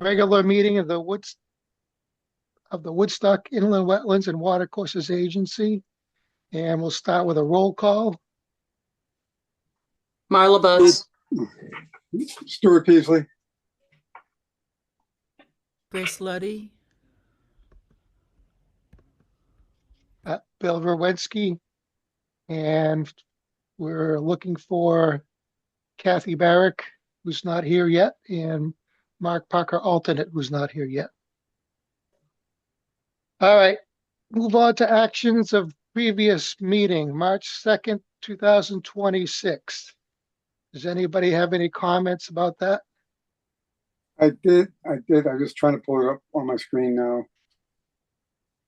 regular meeting of the Woodstock Inland Wetlands and Watercourses Agency. And we'll start with a roll call. Marla Butts. Stuart Peasley. Grace Luddy. Bill Verwensky. And we're looking for Kathy Barrick, who's not here yet, and Mark Parker, alternate, who's not here yet. All right, move on to actions of previous meeting, March 2nd, 2026. Does anybody have any comments about that? I did. I'm just trying to pull it up on my screen now.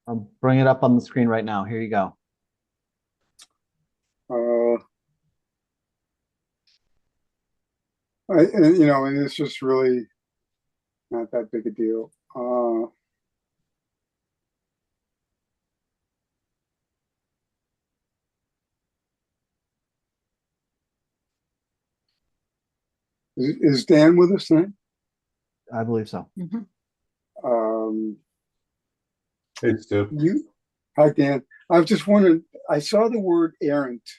I'll bring it up on the screen right now. Here you go. And it's just really not that big a deal. Is Dan with us tonight? I believe so. Hey, Stu. Hi, Dan. I was just wondering, I saw the word errant.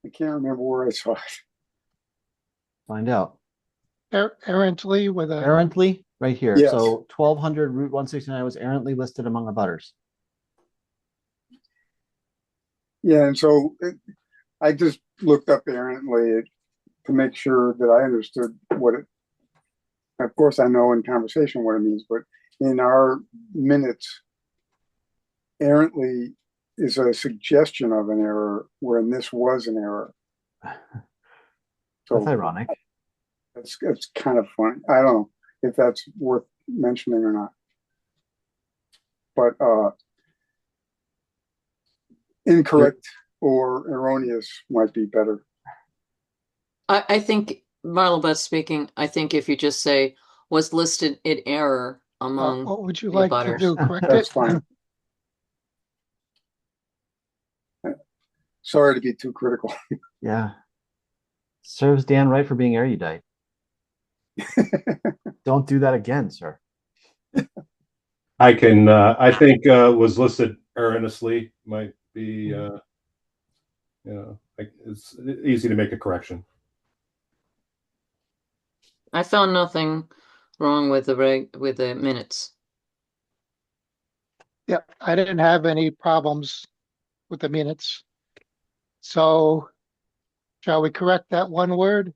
I can't remember where I saw it. Find out. Errantly with a Errantly, right here. Yes. So 1200 Route 169 was errantly listed among abutters. Yeah, and so I just looked up errantly to make sure that I understood what it. Of course, I know in conversation what it means, but in our minutes, errantly is a suggestion of an error, wherein this was an error. So That's ironic. It's kind of funny. I don't know if that's worth mentioning or not. But incorrect or erroneous might be better. I think, Marla Butts speaking, I think if you just say was listed in error among what would you the like abutters. to do? Correct That's it? fine. Sorry to be too critical. Yeah. Serves Dan right for being erudite. Don't do that again, sir. I can. I think was listed erroneously might be. It's easy to make a correction. I found nothing wrong with the minutes. Yeah, I didn't have any problems with the minutes. So shall we correct that one word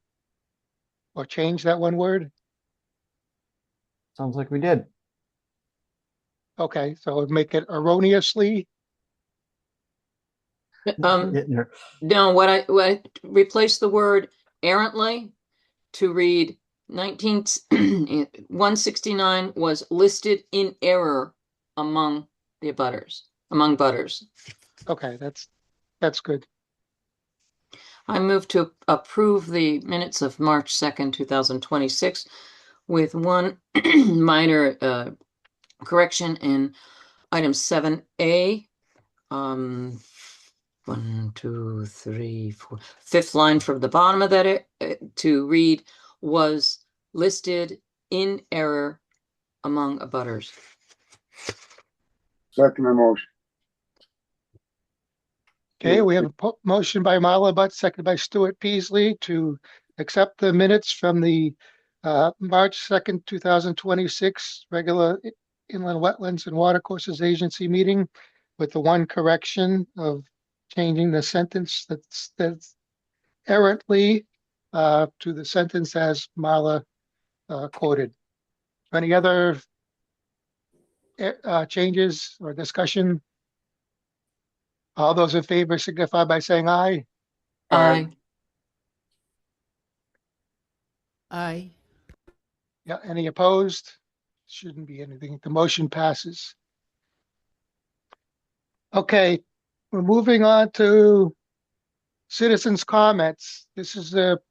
or change that one word? Sounds like we did. Okay, so make it erroneously. No, what I replace the word errantly to read 169 was listed in error among the abutters, among butters. Okay, that's good. I move to approve the minutes of March 2nd, 2026 with one minor correction in item 7A. 1, 2, 3, 4, fifth line from the bottom of that to read was listed in error among abutters. Second motion. Okay, we have a motion by Marla Butts, seconded by Stuart Peasley to accept the minutes from the March 2nd, 2026 regular Inland Wetlands and Watercourses Agency meeting with the one correction of changing the sentence that's errantly to the sentence as Marla quoted. Any other changes or discussion? All those in favor signify by saying aye. Aye. Aye. Yeah, any opposed? Shouldn't be anything. The motion passes. Okay, we're moving on to citizens' comments. This is the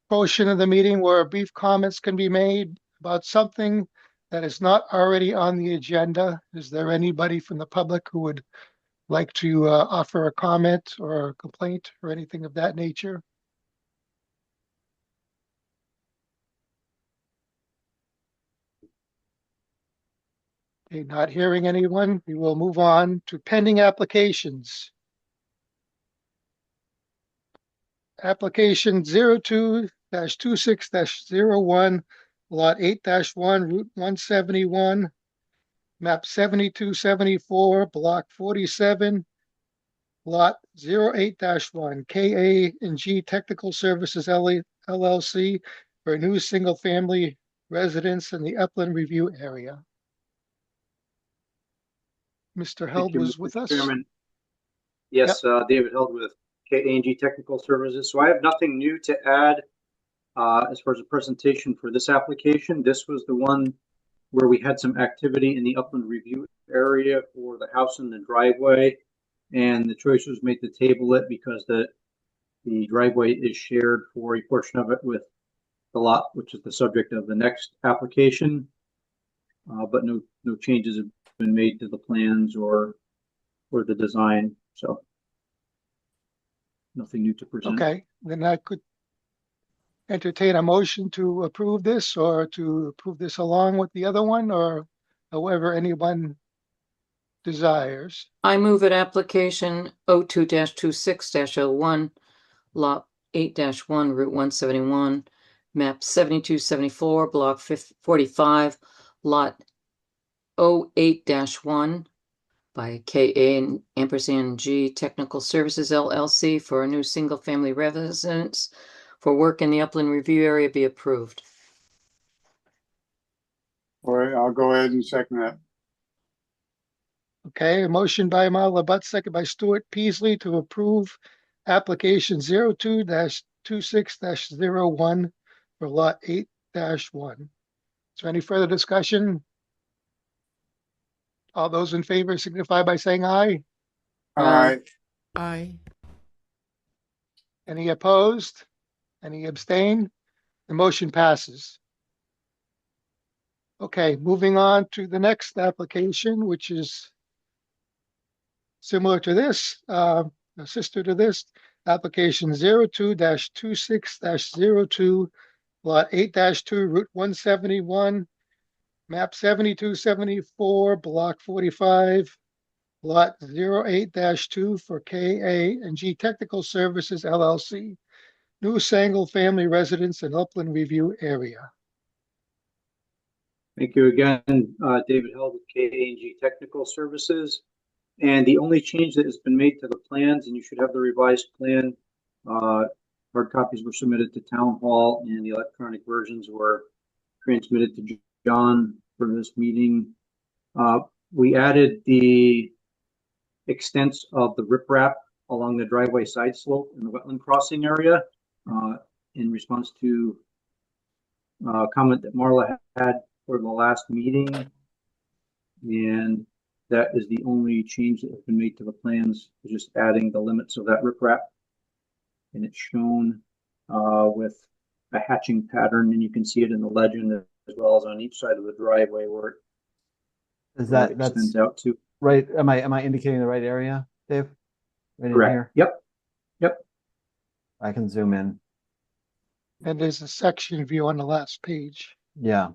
portion of the meeting where brief comments can be made about something that is not already on the agenda. Is there anybody from the public who would like to offer a comment or a complaint or anything of that nature? Okay, not hearing anyone, we will move on to pending applications. Application 02-26-01, lot 8-1, Route 171, map 7274, block 47, lot 08-1, KA and G Technical Services LLC for a new single-family residence in the Upland Review area. Mr. Thank Held you, was Mr. with us. Chairman. Yes, David Held with KA&G Technical Services. So I have nothing new to add as far as the presentation for this application. This was the one where we had some activity in the Upland Review area for the house and the driveway. And the choice was made to table it because the driveway is shared for a portion of it with the lot, which is the subject of the next application. But no changes have been made to the plans or the design. So nothing new to present. Okay, then I could entertain a motion to approve this or to approve this along with the other one, or however anyone desires. I move at application 02-26-01, lot 8-1, Route 171, map 7274, block 45, lot 08-1 by KA and ampersand G Technical Services LLC for a new single-family residence for work in the Upland Review area be approved. All right, I'll go ahead and second that. Okay, a motion by Marla Butt, second by Stuart Peasley to approve application 02-26-01 for lot 8-1. Is there any further discussion? All those in favor signify by saying aye. All right, Aye. Any opposed? Any abstain? The motion passes. Okay, moving on to the next application, which is similar to this, a sister to this, application 02-26-02, lot 8-2, Route 171, map 7274, block 45, lot 08-2 for KA and G Technical Services LLC, new single-family residence in Upland Review area. Thank you again, David Held with KA&G Technical Services. And the only change that has been made to the plans, and you should have the revised plan, hard copies were submitted to Town Hall and the electronic versions were transmitted to John for this meeting. We added the extents of the riprap along the driveway side slope in the wetland crossing area in response to a comment that Marla had for the last meeting. And that is the only change that has been made to the plans, just adding the limits of that riprap. And it's shown with a hatching pattern, and you can see it in the legend as well as on each side of the driveway where Is it that's extends out to. right? Am I indicating the right area, Dave? Right in Correct. here? Yep. I can zoom in. And there's a section view on the last page. Yeah.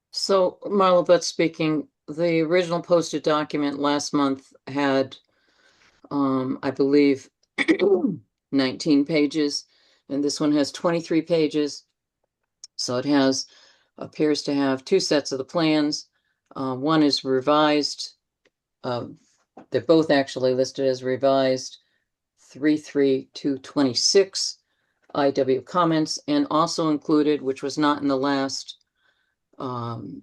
So Marla Butt speaking, the original posted document last month had, I believe, 19 pages, and this one has 23 pages. So it appears to have two sets of the plans. One is revised. They're both actually listed as revised 3/3/26 IW comments, and also included, which was not in the last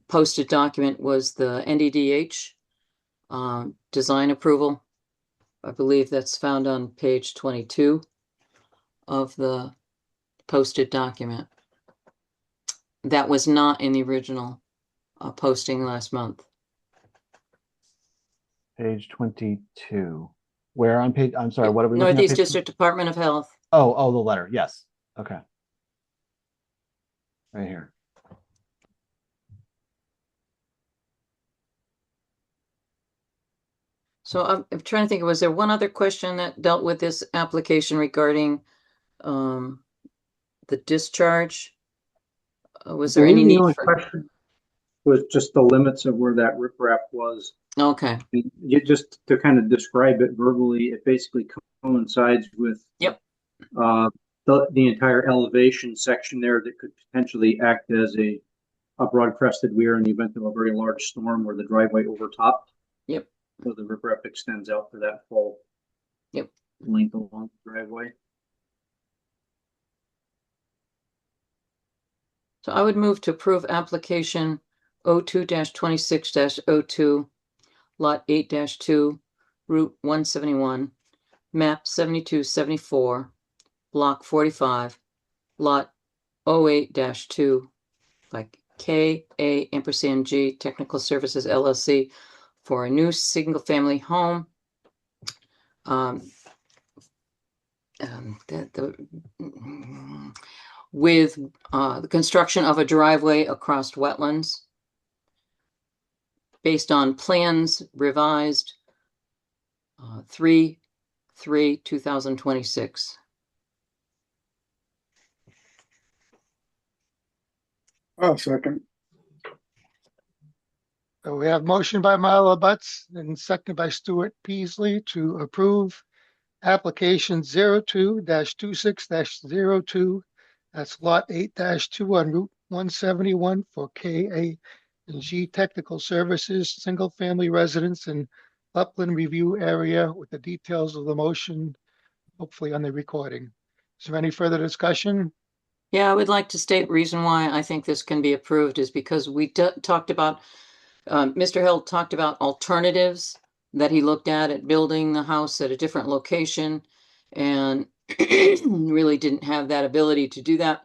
posted document, was the NDDH design approval. I believe that's found on page 22 of the posted document. That was not in the original posting last month. Page 22. Where on page? I'm sorry, what are we looking at? Northeast Page District Department of Health. Oh, the letter. Yes. Okay. Right here. So I'm trying to think, was there one other question that dealt with this application regarding the discharge Was there any believe the need only for? question was just the limits of where that riprap was. Okay, Just to kind of describe it verbally, it basically coincides with yep, uh, the entire elevation section there that could potentially act as a broad crested weir in the event of a very large storm where the driveway overtopped. yep, So the riprap extends out for that full yep. length along the driveway. So I would move to approve application 02-26-02, lot 8-2, Route 171, map 7274, block 45, lot 08-2, like KA ampersand G Technical Services LLC for a new single-family home. With the construction of a driveway across wetlands based on plans revised 3/3/2026. Oh, second. So we have motion by Marla Butts and seconded by Stuart Peasley to approve application 02-26-02. That's lot 8-2 on Route 171 for KA and G Technical Services, single family residence in Upland Review Area, with the details of the motion hopefully on the recording. Is there any further discussion? Yeah, I would like to state reason why I think this can be approved is because we talked about, Mr. Hill talked about alternatives that he looked at building the house at a different location and really didn't have that ability to do that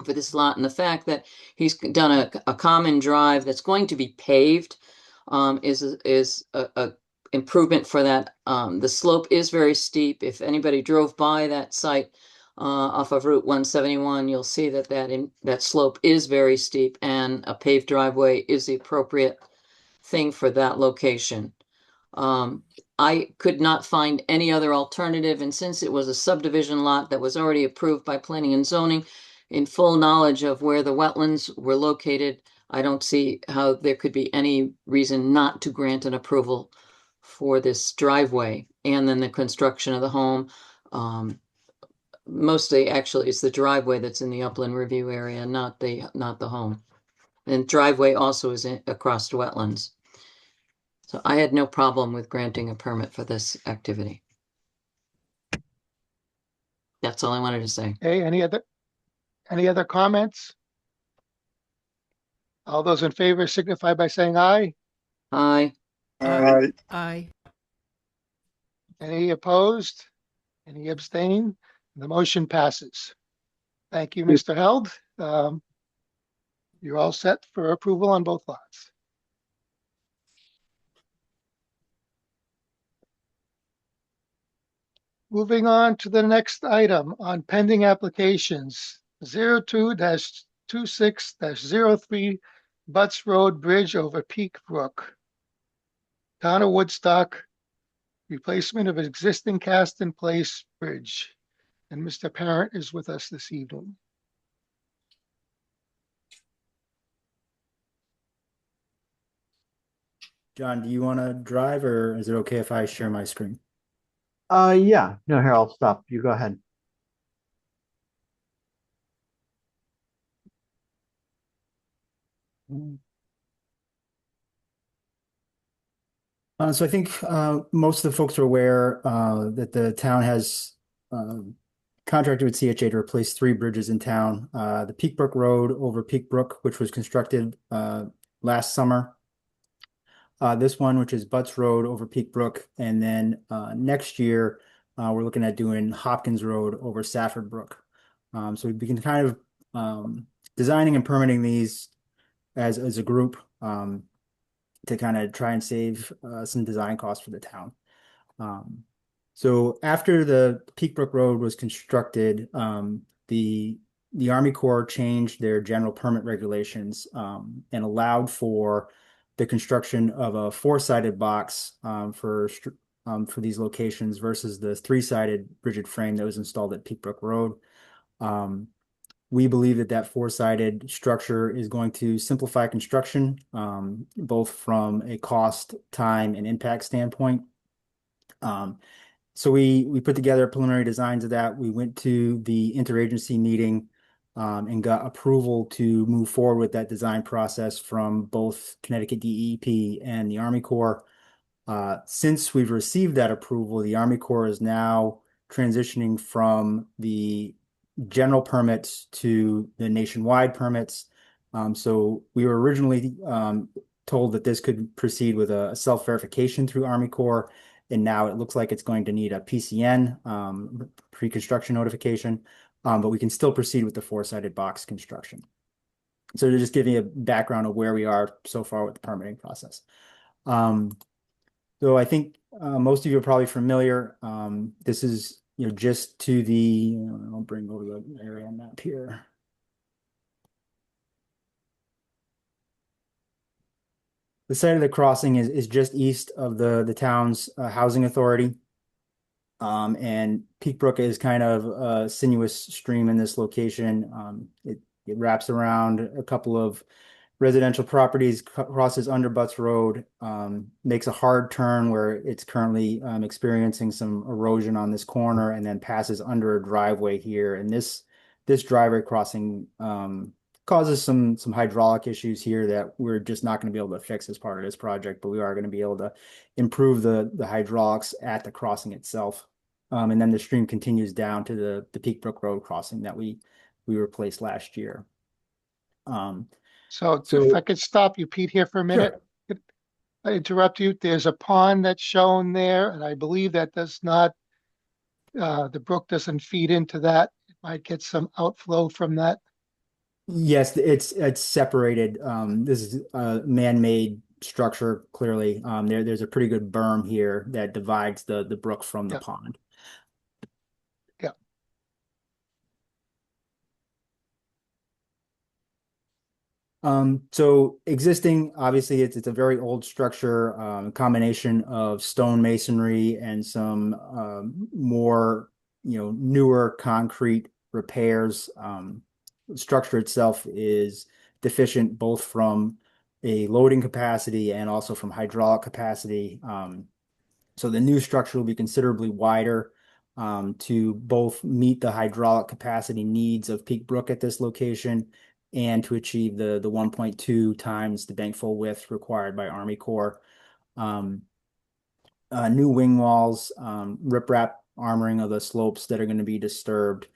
for this lot. And the fact that he's done a common drive that's going to be paved is a improvement for that. The slope is very steep. If anybody drove by that site off of Route 171, you'll see that that slope is very steep, and a paved driveway is the appropriate thing for that location. I could not find any other alternative, and since it was a subdivision lot that was already approved by planning and zoning, in full knowledge of where the wetlands were located, I don't see how there could be any reason not to grant an approval for this driveway and then the construction of the home. Mostly, actually, it's the driveway that's in the upland review area, not the home. And driveway also is across wetlands. So I had no problem with granting a permit for this activity. That's all I wanted to say. Okay, any other comments? All those in favor signify by saying aye. Aye. Aye. Aye. Any opposed? Any abstain? The motion passes. Thank you, Mr. Held. You're all set for approval on both lots. Moving on to the next item on pending applications, 02-26-03 Butts Road Bridge over Peak Brook. Town of Woodstock, replacement of existing cast-in-place bridge. And Mr. Parent is with us this evening. John, do you want to drive, or is it okay if I share my screen? Yeah, no, here, I'll stop. You go ahead. So I think most of the folks are aware that the town has contracted with CHA to replace 3 bridges in town. The Peak Brook Road over Peak Brook, which was constructed last summer. This one, which is Butts Road over Peak Brook. And then next year, we're looking at doing Hopkins Road over Safford Brook. So we've been kind of designing and permitting these as a group to kind of try and save some design costs for the town. So after the Peak Brook Road was constructed, the Army Corps changed their general permit regulations and allowed for the construction of a 4-sided box for these locations versus the 3-sided rigid frame that was installed at Peak Brook Road. We believe that that four-sided structure is going to simplify construction, both from a cost, time, and impact standpoint. So we put together preliminary designs of that. We went to the interagency meeting and got approval to move forward with that design process from both Connecticut DEP and the Army Corps. Since we've received that approval, the Army Corps is now transitioning from the general permits to the nationwide permits. So we were originally told that this could proceed with a self-verification through Army Corps, and now it looks like it's going to need a PCN, pre-construction notification, but we can still proceed with the four-sided box construction. So to just give you a background of where we are so far with the permitting process. So I think most of you are probably familiar. This is, just to the, I'll bring over the area map here. The site of the crossing is just east of the town's housing authority. And Peak Brook is kind of a sinuous stream in this location. It wraps around a couple of residential properties, crosses under Butts Road, makes a hard turn where it's currently experiencing some erosion on this corner, and then passes under a driveway here. And this driveway crossing causes some hydraulic issues here that we're just not going to be able to fix as part of this project, but we are going to be able to improve the hydraulics at the crossing itself. And then the stream continues down to the Peak Brook Road crossing that we replaced last year. So if I could stop you, Pete, here for a minute. Could I interrupt you? There's a pond that's shown there, and I believe that does not, the brook doesn't feed into that. It might get some outflow from that. Yes, it's separated. This is a man-made structure, clearly. There's a pretty good berm here that divides the brook from the Yeah. pond. Yeah. So existing, obviously, it's a very old structure, a combination of stone masonry and some more, newer concrete repairs. The structure itself is deficient both from a loading capacity and also from hydraulic capacity. So the new structure will be considerably wider to both meet the hydraulic capacity needs of Peak Brook at this location and to achieve the 1.2 times the bank full width required by Army Corps. New wing walls, riprap armoring of the slopes that are going to be disturbed.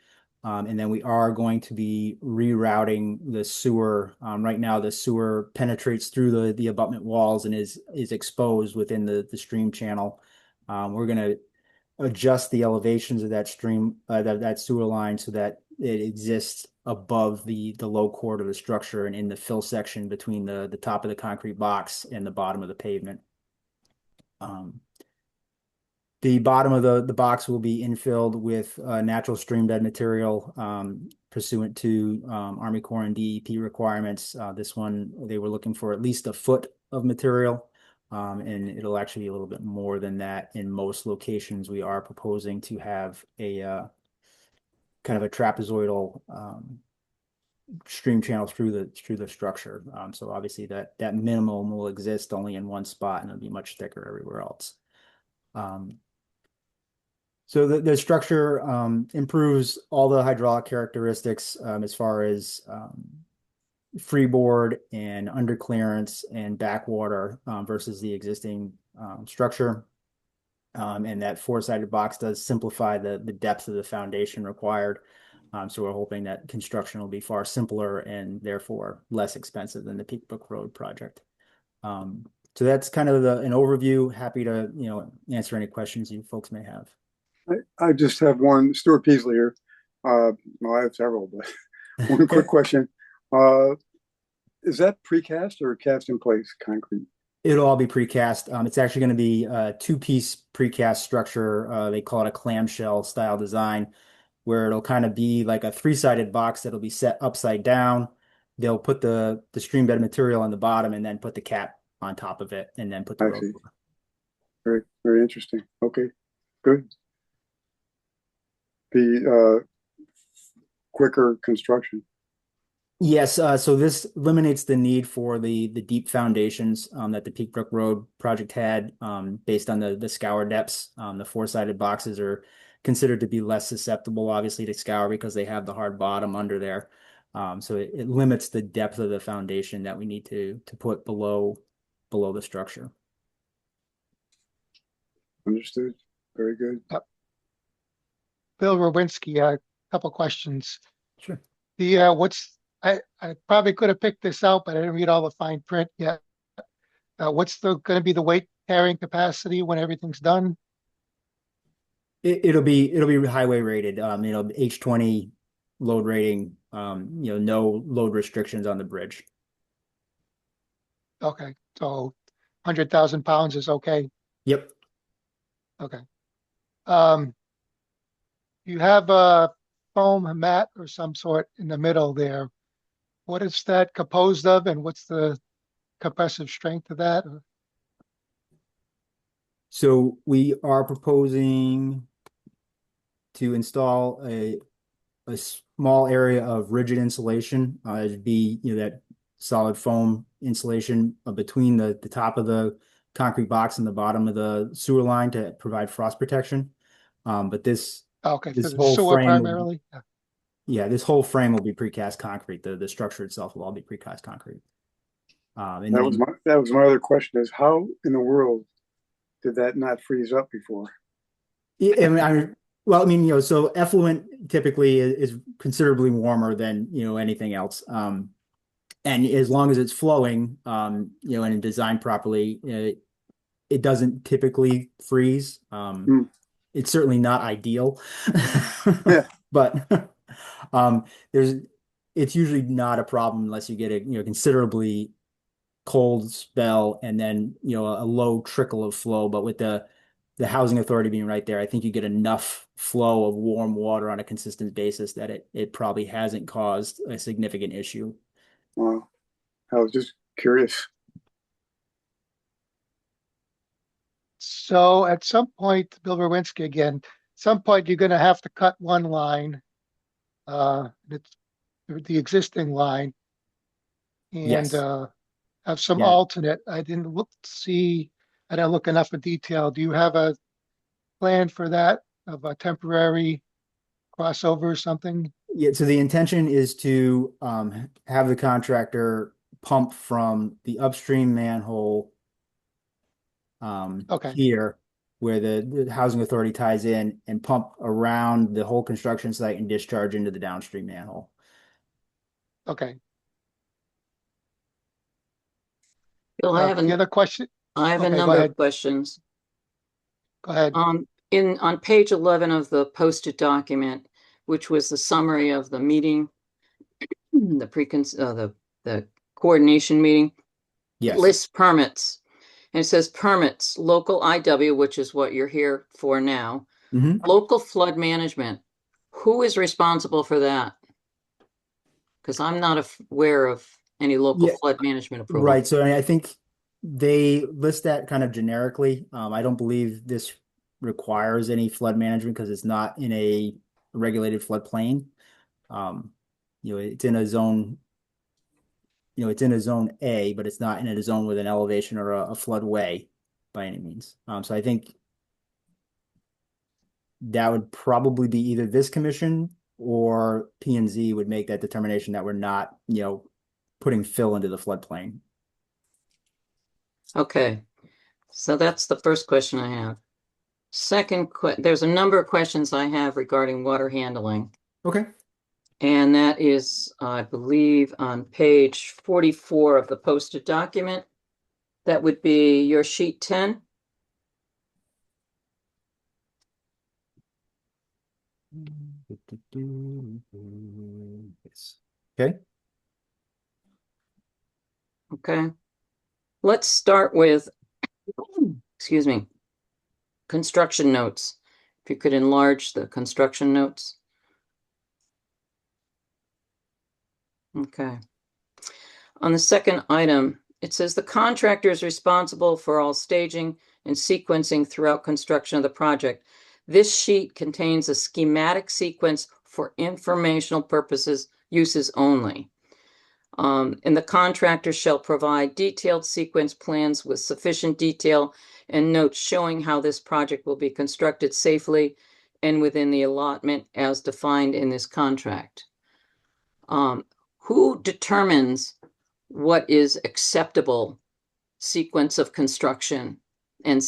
And then we are going to be rerouting the sewer. Right now, the sewer penetrates through the abutment walls and is exposed within the stream channel. We're going to adjust the elevations of that stream, that sewer line, so that it exists above the low chord of the structure and in the fill section between the top of the concrete box and the bottom of the pavement. The bottom of the box will be infilled with natural stream bed material pursuant to Army Corps and DEP requirements. This one, they were looking for at least a foot of material, and it'll actually be a little bit more than that in most locations. We are proposing to have a kind of a trapezoidal stream channel through the structure. So obviously that minimum will exist only in one spot, and it'll be much thicker everywhere else. So the structure improves all the hydraulic characteristics as far as freeboard and underclearance and backwater versus the existing structure. And that four-sided box does simplify the depth of the foundation required. So we're hoping that construction will be far simpler and therefore less expensive than the Peak Brook Road project. So that's kind of an overview. Happy to answer any questions you folks may have. I just have one, Stuart Peasley here. Well, I have several, but one quick question. Is that precast or cast in place concrete? It'll all be precast. It's actually going to be a two-piece precast structure. They call it a clamshell style design, where it'll kind of be like a three-sided box that'll be set upside down. They'll put the stream bed material on the bottom and then put the cap on top of it and then put the rope over. Very, very interesting. Okay, good. The quicker construction. Yes, so this eliminates the need for the deep foundations that the Peak Brook Road project had based on the scour depths. The four-sided boxes are considered to be less susceptible, obviously, to scour because they have the hard bottom under there. So it limits the depth of the foundation that we need to put below the structure. Understood. Very good. Bill Rowinski, a couple questions. Sure. I probably could have picked this out, but I didn't read all the fine print yet. What's going to be the weight carrying capacity when everything's done? It'll be highway rated, H20 load rating, no load restrictions on the bridge. Okay, so 100,000 pounds is okay. Yep. Okay. You have a foam mat or some sort in the middle there. What is that composed of, and what's the compressive strength of that? So we are proposing to install a small area of rigid insulation. It'd be that solid foam insulation between the top of the concrete box and the bottom of the sewer line to provide frost protection. But this Okay, for this the whole sewer frame primarily? this whole frame will be precast concrete. The structure itself will all be precast concrete. And That then was my other question is how in the world did that not freeze up before? so effluent typically is considerably warmer than anything else. And as long as it's flowing, and designed properly, it doesn't typically freeze. It's certainly not ideal, Yeah. but it's usually not a problem unless you get a considerably cold spell and then a low trickle of flow. But with the housing authority being right there, I think you get enough flow of warm water on a consistent basis that it probably hasn't caused a significant issue. Wow. I was just curious. So at some point, Bill Rowinski again, at some point you're going to have to cut one line, it's the existing line, and Yes. have some Yeah. alternate. I didn't look enough in detail. Do you have a plan for that of a temporary crossover or something? Yeah, so the intention is to have the contractor pump from the upstream manhole Okay. here where the housing authority ties in and pump around the whole construction site and discharge into the downstream manhole. Okay. Bill, The other question, I have a okay, go number ahead. of questions. Go ahead. On page 11 of the posted document, which was the summary of the meeting, the coordination meeting, it Yes. lists permits. And it says permits, local IW, which is what you're here for now, Mhm. local flood management. Who is responsible for that? Because I'm not aware of any local Yeah. flood management approval. Right. So I think they list that kind of generically. I don't believe this requires any flood management because it's not in a regulated floodplain. It's in a zone, it's in a zone A, but it's not in a zone with an elevation or a floodway by any means. So I think that would probably be either this commission or P and Z would make that determination that we're not, putting fill into the floodplain. Okay, so that's the first question I have. There's a number of questions I have regarding water handling. Okay. And that is, I believe, on page 44 of the posted document. That would be your sheet 10. Yes. Okay. Okay. Let's start with, excuse me, construction notes. If you could enlarge the construction notes. Okay. On the second item, it says the contractor is responsible for all staging and sequencing throughout construction of the project. This sheet contains a schematic sequence for informational purposes, uses only. And the contractor shall provide detailed sequence plans with sufficient detail and notes showing how this project will be constructed safely and within the allotment as defined in this contract. Who determines what is acceptable sequence of construction and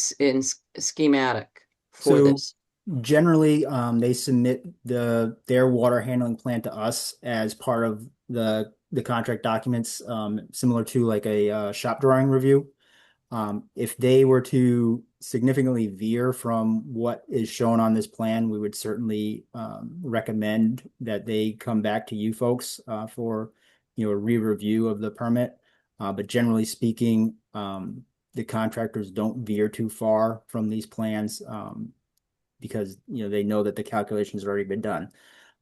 schematic for So this? generally, they submit their water handling plan to us as part of the contract documents, similar to like a shop drawing review. If they were to significantly veer from what is shown on this plan, we would certainly recommend that they come back to you folks for a re-review of the permit. But generally speaking, the contractors don't veer too far from these plans because they know that the calculations have already been done,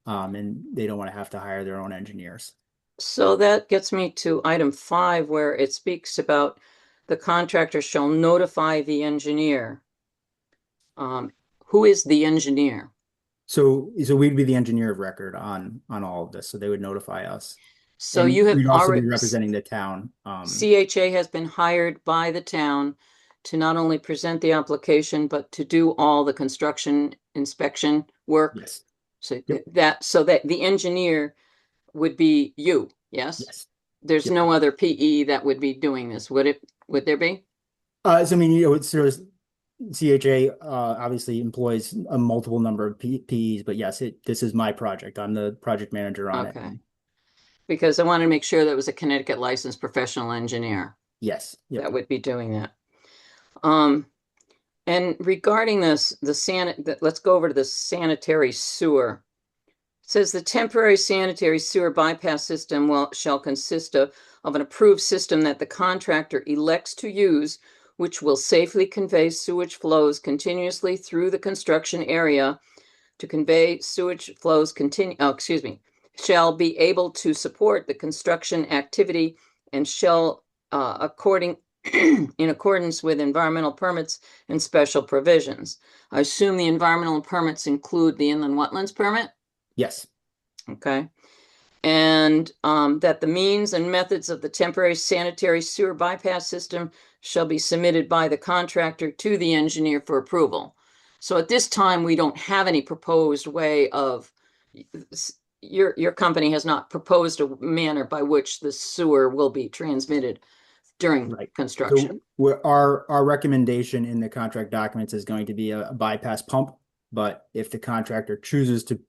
and they don't want to have to hire their own engineers. So that gets me to item 5, where it speaks about the contractor shall notify the engineer. Who is the engineer? So we'd be the engineer of record on all of this, so they would notify us. So And you have we'd also be already, representing the town. CHA has been hired by the town to not only present the application, but to do all the construction inspection work. Yes, So Yep. so that the engineer would be you, yes? yes. There's Yep. no other PE that would be doing this, would it? Would there be? So I mean, CHA obviously employs a multiple number of PEs, but yes, this is my project. I'm the project manager on it. Okay. Because I wanted to make sure that it was a Connecticut licensed professional engineer Yes. Yep. that would be doing that. And regarding this, let's go over to the sanitary sewer. It says the temporary sanitary sewer bypass system shall consist of an approved system that the contractor elects to use, which will safely convey sewage flows continuously through the construction area. To convey sewage flows shall be able to support the construction activity and shall in accordance with environmental permits and special provisions. I assume the environmental permits include the inland wetlands permit? Yes. Okay. And that the means and methods of the temporary sanitary sewer bypass system shall be submitted by the contractor to the engineer for approval. So at this time, we don't have any proposed way of, your company has not proposed a manner by which the sewer will be transmitted during Right. construction. So our recommendation in the contract documents is going to be a bypass pump, but if the contractor chooses to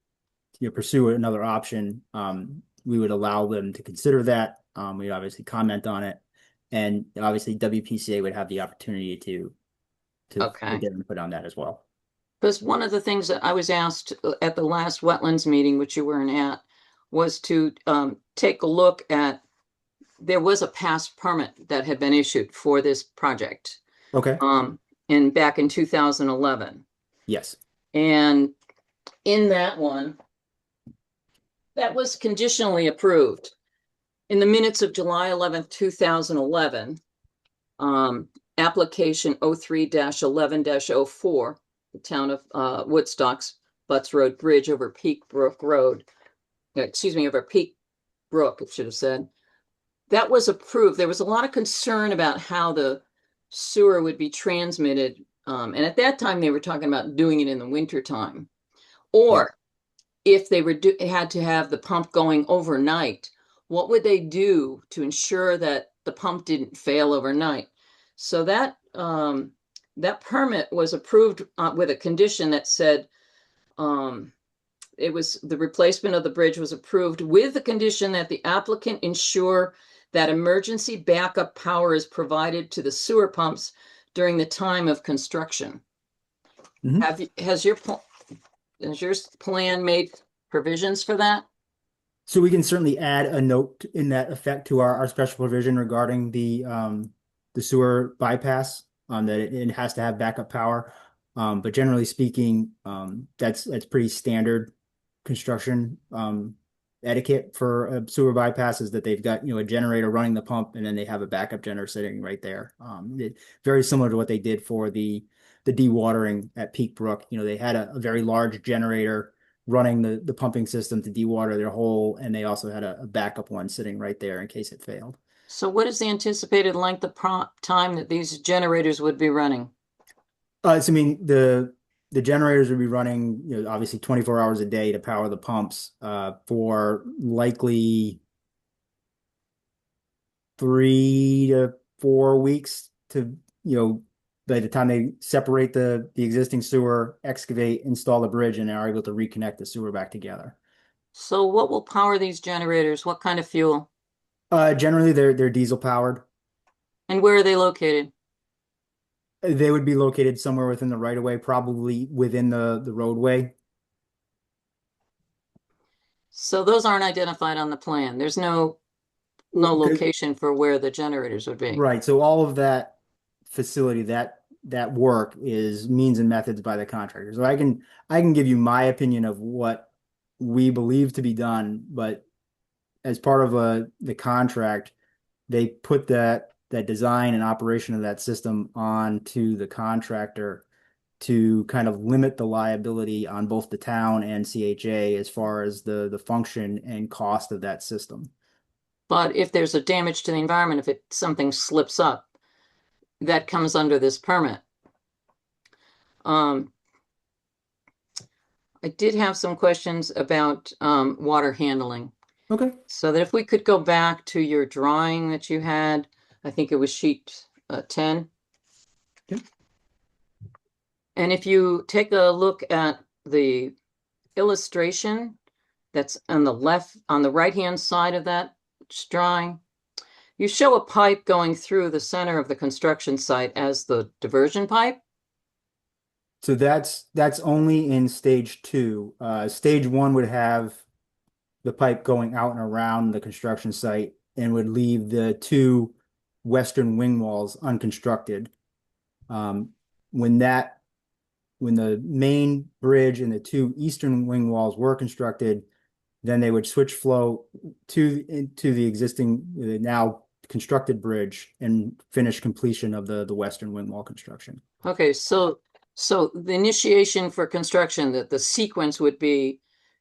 pursue another option, we would allow them to consider that. We'd obviously comment on it, and obviously WPCA would have the opportunity to Okay. get input on that as well. Because one of the things that I was asked at the last wetlands meeting, which you weren't at, was to take a look at, there was a past permit that had been issued for this project Okay. back in 2011. Yes. And in that one, that was conditionally approved. In the minutes of July 11th, 2011, application 03-11-04, the town of Woodstock's Butts Road Bridge over Peak Brook Road, over Peak Brook, it should have said. That was approved. There was a lot of concern about how the sewer would be transmitted. And at that time, they were talking about doing it in the winter time. Or if they had to have the pump going overnight, what would they do to ensure that the pump didn't fail overnight? So that permit was approved with a condition that said it was the replacement of the bridge was approved with the condition that the applicant ensure that emergency backup power is provided to the sewer pumps during the time of construction. Mhm. Has your plan made provisions for that? So we can certainly add a note in that effect to our special provision regarding the sewer bypass, that it has to have backup power. But generally speaking, that's pretty standard construction etiquette for a sewer bypass, is that they've got a generator running the pump, and then they have a backup generator sitting right there. Very similar to what they did for the dewatering at Peak Brook. They had a very large generator running the pumping system to dewater their hole, and they also had a backup one sitting right there in case it failed. So what is the anticipated length of time that these generators would be running? So I mean, the generators would be running, obviously 24 hours a day to power the pumps, for likely 3 to 4 weeks to, by the time they separate the existing sewer, excavate, install the bridge, and are able to reconnect the sewer back together. So what will power these generators? What kind of fuel? Generally they're diesel powered. And where are they located? They would be located somewhere within the right of way, probably within the roadway. So those aren't identified on the plan. There's no location for where the generators would be. Right. So all of that facility, that work is means and methods by the contractor. So I can give you my opinion of what we believe to be done, but as part of the contract, they put that design and operation of that system on to the contractor to kind of limit the liability on both the town and CHA as far as the function and cost of that system. But if there's a damage to the environment, if something slips up, that comes under this permit. I did have some questions about water handling. Okay. So that if we could go back to your drawing that you had, I think it was sheet 10. Okay. And if you take a look at the illustration that's on the left, on the right-hand side of that drawing, you show a pipe going through the center of the construction site as the diversion pipe. So that's only in stage two. Stage one would have the pipe going out and around the construction site and would leave the two western wing walls unconstructed. When the main bridge and the two eastern wing walls were constructed, then they would switch flow into the existing now constructed bridge and finish completion of the western wing wall construction. Okay, so the initiation for construction, that the sequence would be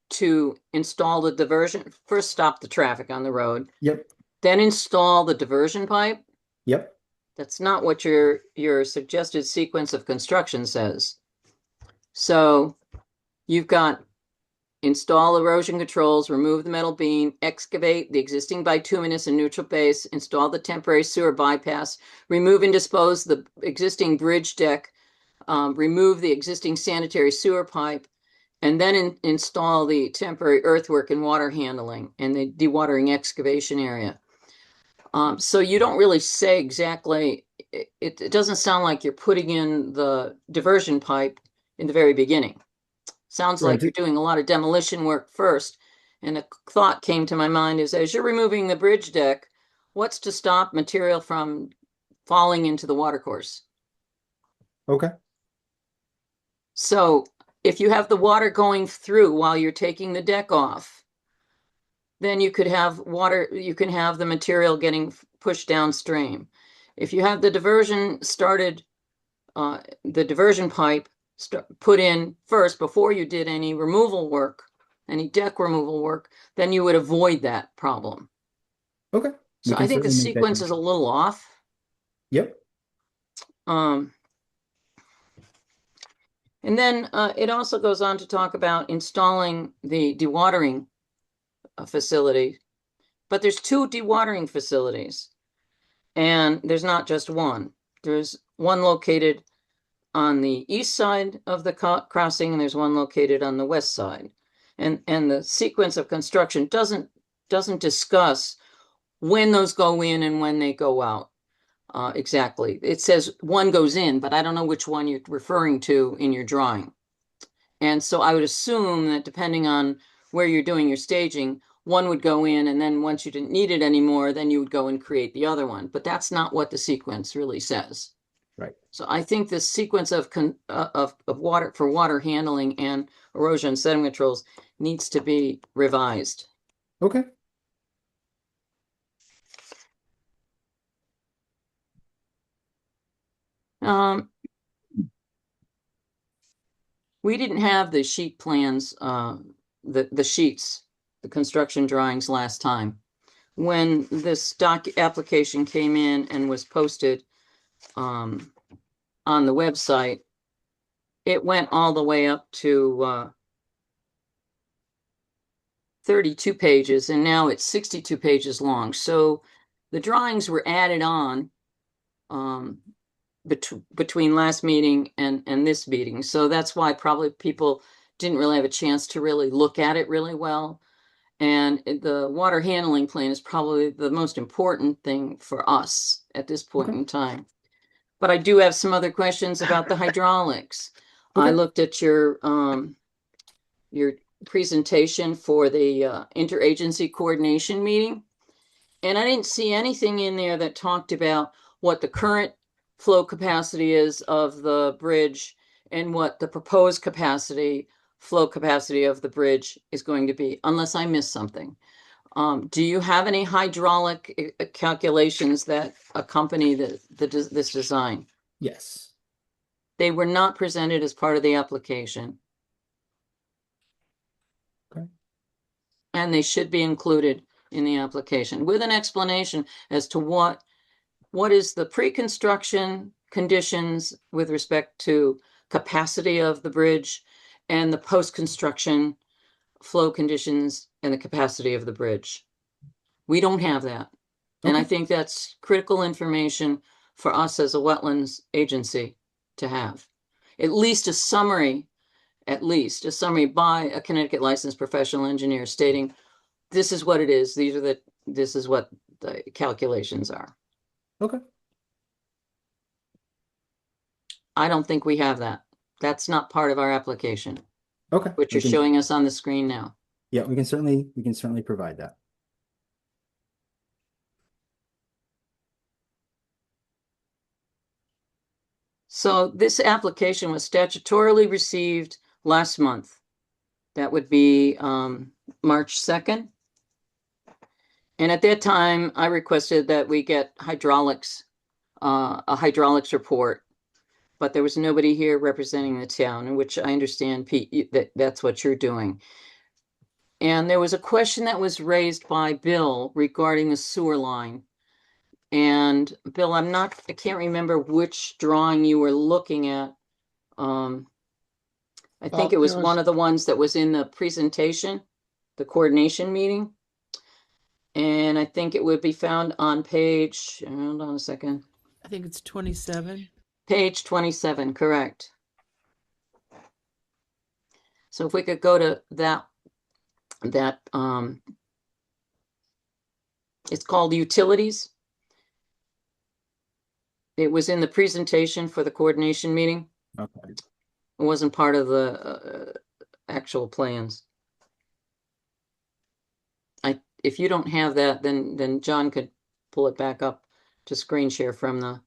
to install the diversion, first stop the traffic on the road, Yep. then install the diversion pipe. Yep. That's not what your suggested sequence of construction says. So you've got install erosion controls, remove the metal beam, excavate the existing bituminous and neutral base, install the temporary sewer bypass, remove and dispose the existing bridge deck, remove the existing sanitary sewer pipe, and then install the temporary earthwork and water handling and the dewatering excavation area. So you don't really say exactly, it doesn't sound like you're putting in the diversion pipe in the very beginning. Sounds like you're doing a lot of demolition work first. And a thought came to my mind is, as you're removing the bridge deck, what's to stop material from falling into the watercourse? Okay. So if you have the water going through while you're taking the deck off, then you could have water, you can have the material getting pushed downstream. If you have the diversion started, the diversion pipe put in first before you did any removal work, any deck removal work, then you would avoid that problem. Okay. So I think the sequence is a little off. Yep. And then it also goes on to talk about installing the dewatering facility, but there's two dewatering facilities, and there's not just one. There's one located on the east side of the crossing, and there's one located on the west side. And the sequence of construction doesn't discuss when those go in and when they go out. Exactly. It says one goes in, but I don't know which one you're referring to in your drawing. And so I would assume that depending on where you're doing your staging, one would go in, and then once you didn't need it anymore, then you would go and create the other one. But that's not what the sequence really says. Right. So I think the sequence of water for water handling and erosion and sediment controls needs to be revised. Okay. We didn't have the sheet plans, the sheets, the construction drawings last time. When this application came in and was posted on the website, it went all the way up to 32 pages, and now it's 62 pages long. So the drawings were added on between last meeting and this meeting. So that's why probably people didn't really have a chance to really look at it really well. And the water handling plan is probably the most important thing for us at this point Okay. in time. But I do have some other questions about the hydraulics. I Okay. looked at your presentation for the interagency coordination meeting, and I didn't see anything in there that talked about what the current flow capacity is of the bridge and what the proposed flow capacity of the bridge is going to be, unless I missed something. Do you have any hydraulic calculations that accompany this design? Yes. They were not presented as part of the application. Okay. And they should be included in the application with an explanation as to what is the pre-construction conditions with respect to capacity of the bridge and the post-construction flow conditions and the capacity of the bridge. We don't have that. And I Okay. think that's critical information for us as a wetlands agency to have. At least a summary by a Connecticut licensed professional engineer stating this is what it is. This is what the calculations are. Okay. I don't think we have that. That's not part of our application, Okay. which you're showing us on the screen now. Yeah, we can certainly provide that. So this application was statutorily received last month. That would be March 2nd. And at that time, I requested that we get a hydraulics report, but there was nobody here representing the town, in which I understand, Pete, that's what you're doing. And there was a question that was raised by Bill regarding the sewer line. And Bill, I can't remember which drawing you were looking at. I think Well, it was there one of the ones that was in the presentation, the coordination meeting. And I think it would be found on page, hold on a second, I think it's 27. page 27, correct. So if we could go to that, it's called utilities. It was in the presentation for the coordination meeting. Okay. It wasn't part of the actual plans. If you don't have that, then John could pull it back up to screen share from the.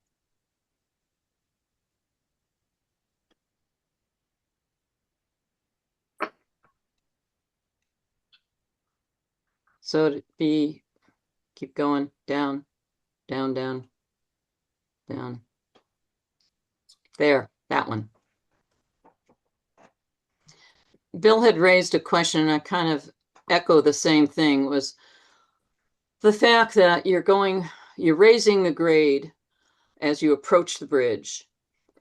So it'd be, keep going down, down, down, down. There, that one. Bill had raised a question, and I kind of echo the same thing, was the fact that you're raising the grade as you approach the bridge.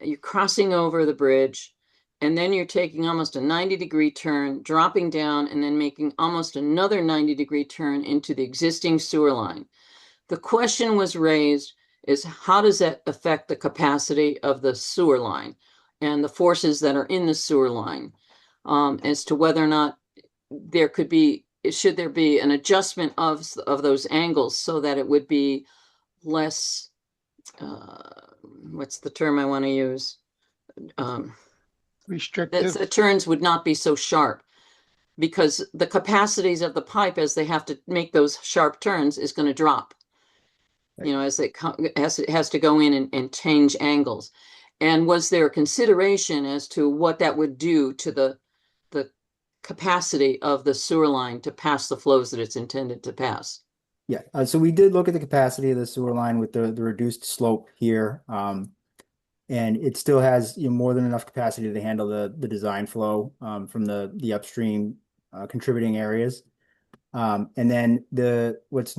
You're crossing over the bridge, and then you're taking almost a 90-degree turn, dropping down, and then making almost another 90-degree turn into the existing sewer line. The question was raised is how does that affect the capacity of the sewer line and the forces that are in the sewer line, as to whether or not should there be an adjustment of those angles so that it would be less, what's the term I want to use? restrictive. The turns would not be so sharp, because the capacities of the pipe as they have to make those sharp turns is going to drop. You know, as it has to go in and change angles. And was there a consideration as to what that would do to the capacity of the sewer line to pass the flows that it's intended to pass? Yeah, so we did look at the capacity of the sewer line with the reduced slope here. And it still has, more than enough capacity to handle the design flow from the upstream contributing areas. And then what's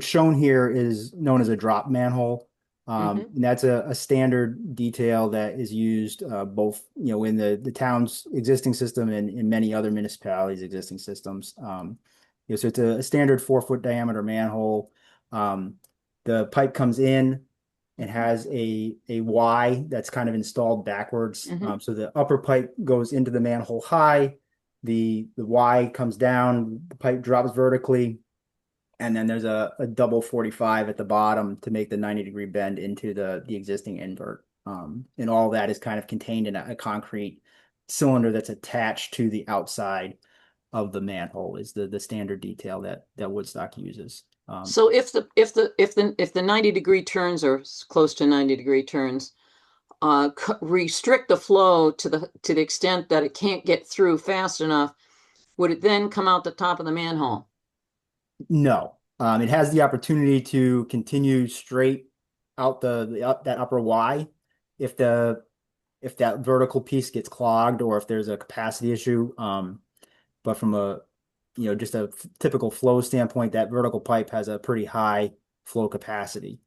shown here is known as a drop manhole. And that's a standard detail that is used both, in the town's existing system and in many other municipalities' existing systems. So it's a standard 4-foot diameter manhole. The pipe comes in and has a Y that's kind of installed backwards. So the upper pipe goes into the manhole high, the Y comes down, the pipe drops vertically, and then there's a double 45 at the bottom to make the 90-degree bend into the existing invert. And all that is kind of contained in a concrete cylinder that's attached to the outside of the manhole is the standard detail that Woodstock uses. So if the 90-degree turns or close to 90-degree turns restrict the flow to the extent that it can't get through fast enough, would it then come out the top of the manhole? No, it has the opportunity to continue straight out that upper Y if that vertical piece gets clogged or if there's a capacity issue. But from just a typical flow standpoint, that vertical pipe has a pretty high flow capacity.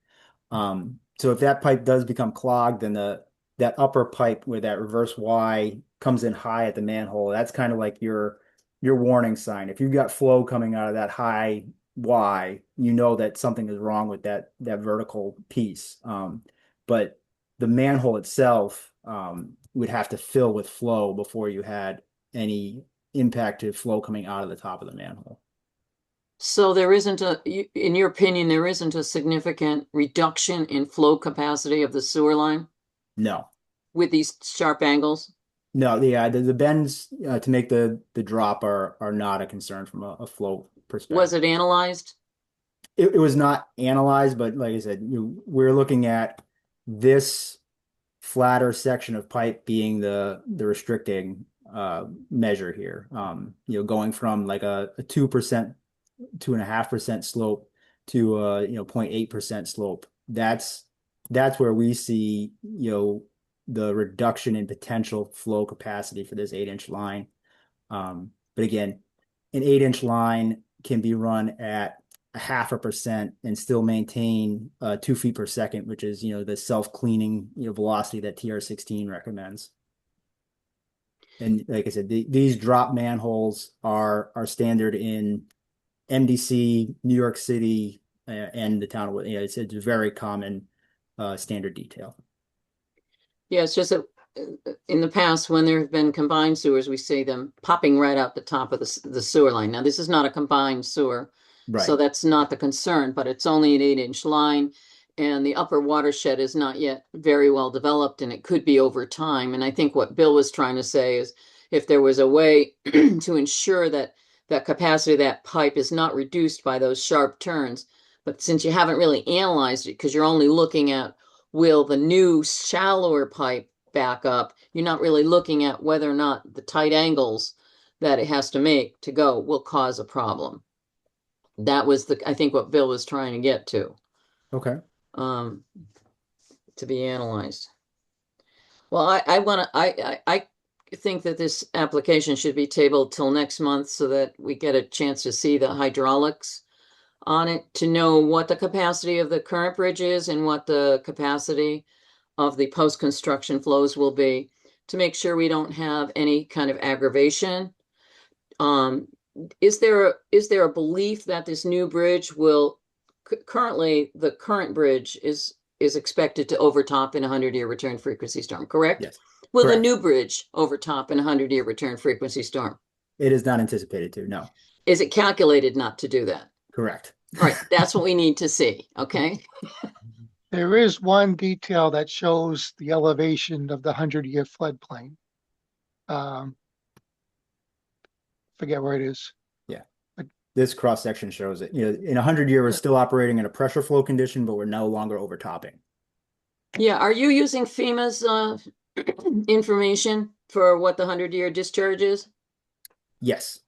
So if that pipe does become clogged, then that upper pipe where that reverse Y comes in high at the manhole, that's kind of like your warning sign. If you've got flow coming out of that high Y, you know that something is wrong with that vertical piece. But the manhole itself would have to fill with flow before you had any impacted flow coming out of the top of the manhole. So in your opinion, there isn't a significant reduction in flow capacity of the sewer line No. with these sharp angles? No, the bends to make the drop are not a concern from a flow perspective. Was it analyzed? It was not analyzed, but like I said, we're looking at this flatter section of pipe being the restricting measure here. Going from like a 2%, 2.5% slope to 0.8% slope. That's where we see the reduction in potential flow capacity for this 8-inch line. But again, an 8-inch line can be run at 0.5% and still maintain 2 feet per second, which is the self-cleaning velocity that TR16 recommends. And like I said, these drop manholes are standard in MDC, New York City, and the town of it's a very common standard detail. Yeah, it's just that in the past, when there have been combined sewers, we see them popping right out the top of the sewer line. Now, this is not a combined sewer, Right. so that's not the concern, but it's only an 8-inch line, and the upper watershed is not yet very well developed, and it could be over time. And I think what Bill was trying to say is if there was a way to ensure that capacity of that pipe is not reduced by those sharp turns, but since you haven't really analyzed it because you're only looking at will the new shallower pipe back up, you're not really looking at whether or not the tight angles that it has to make to go will cause a problem. That was I think what Bill was trying to get to. Okay. To be analyzed. Well, I think that this application should be tabled till next month so that we get a chance to see the hydraulics on it, to know what the capacity of the current bridge is and what the capacity of the post-construction flows will be, to make sure we don't have any kind of aggravation. Is there a belief that this new bridge will currently the current bridge is expected to overtop in a 100-year return frequency storm, correct? Yes. Will Correct. the new bridge overtop in a 100-year return frequency storm? It is not anticipated to, no. Is it calculated not to do that? Correct. All right, that's what we need to see, okay? There is one detail that shows the elevation of the 100-year floodplain. Forget where it is. This cross section shows it. In 100-year, we're still operating in a pressure flow condition, but we're no longer overtopping. Yeah, are you using FEMA's information for what the 100-year discharge is? Yes.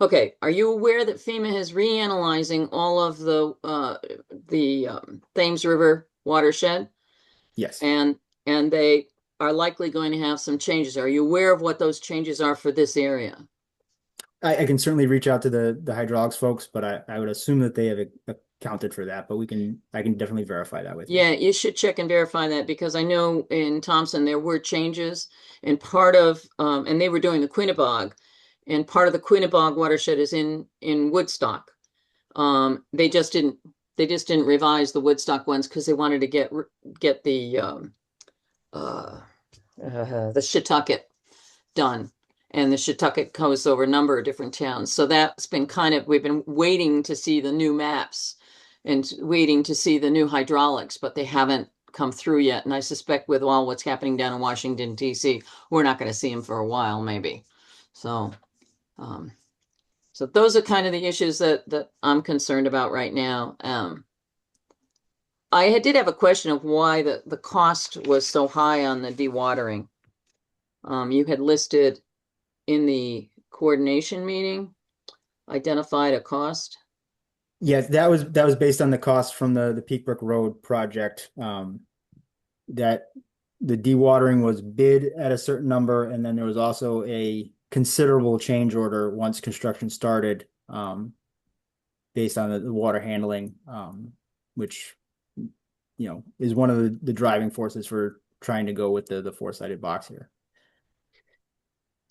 Okay, are you aware that FEMA is reanalyzing all of the Thames River watershed? Yes. And and they are likely going to have some changes. Are you aware of what those changes are for this area? I can certainly reach out to the hydraulics folks, but I would assume that they have accounted for that, but I can definitely verify that with you. Yeah, you should check and verify that, because I know in Thompson there were changes, and part of and they were doing the Quinnebog, and part of the Quinnebog watershed is in Woodstock. They just didn't revise the Woodstock ones because they wanted to get the Shetucket done. And the Shetucket goes over a number of different towns. So that's been we've been waiting to see the new maps and waiting to see the new hydraulics, but they haven't come through yet. And I suspect with all what's happening down in Washington, D.C., we're not going to see them for a while, maybe. So, so those are kind of the issues that I'm concerned about right now. I did have a question of why the cost was so high on the dewatering. You had listed in the coordination meeting, identified a cost. Yeah, that was based on the cost from the Peak Brook Road project. That the dewatering was bid at a certain number, and then there was also a considerable change order once construction started, based on the water handling, which is one of the driving forces for trying to go with the four-sided box here.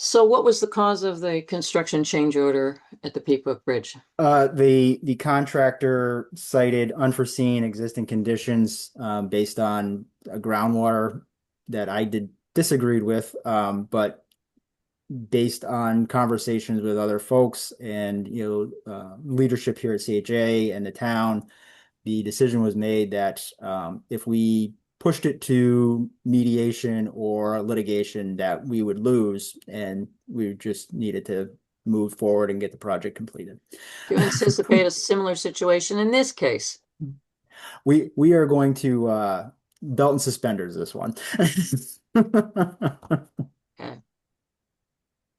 So what was the cause of the construction change order at the Peak Brook Bridge? The contractor cited unforeseen existing conditions, based on a groundwater that I disagreed with, but based on conversations with other folks and leadership here at CHA and the town, the decision was made that if we pushed it to mediation or litigation, that we would lose, and we just needed to move forward and get the project completed. Do you anticipate a similar situation in this case? We are going to belt and suspenders this one. Okay.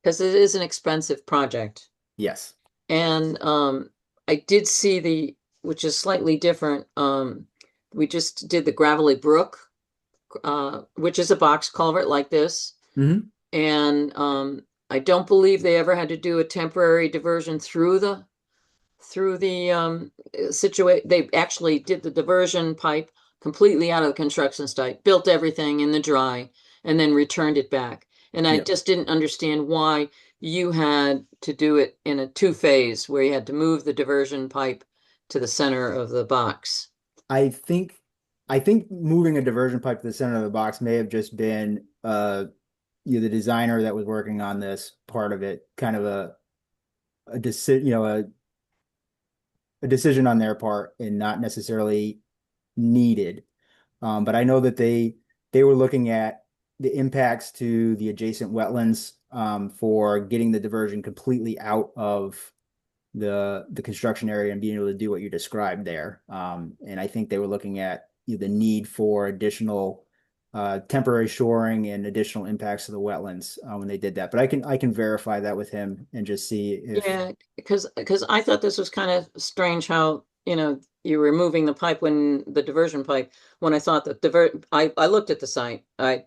Because it is an expensive project. Yes. And I did see which is slightly different. We just did the Gravelly Brook, which is a box culvert like this. Mm-hmm. And I don't believe they ever had to do a temporary diversion through the situation. They actually did the diversion pipe completely out of the construction site, built everything in the dry, and then returned it back. And I just didn't understand why you had to do it in a two-phase where you had to move the diversion pipe to the center of the box. I think moving a diversion pipe to the center of the box may have just been the designer that was working on this part of it, kind of a decision, a decision on their part, and not necessarily needed. But I know that they were looking at the impacts to the adjacent wetlands, for getting the diversion completely out of the construction area and being able to do what you described there. And I think they were looking at the need for additional temporary shoring and additional impacts to the wetlands when they did that. But I can verify that with him and just see if Yeah, because I thought this was kind of strange how, you were moving the pipe when the diversion pipe, when I thought that I looked at the site. I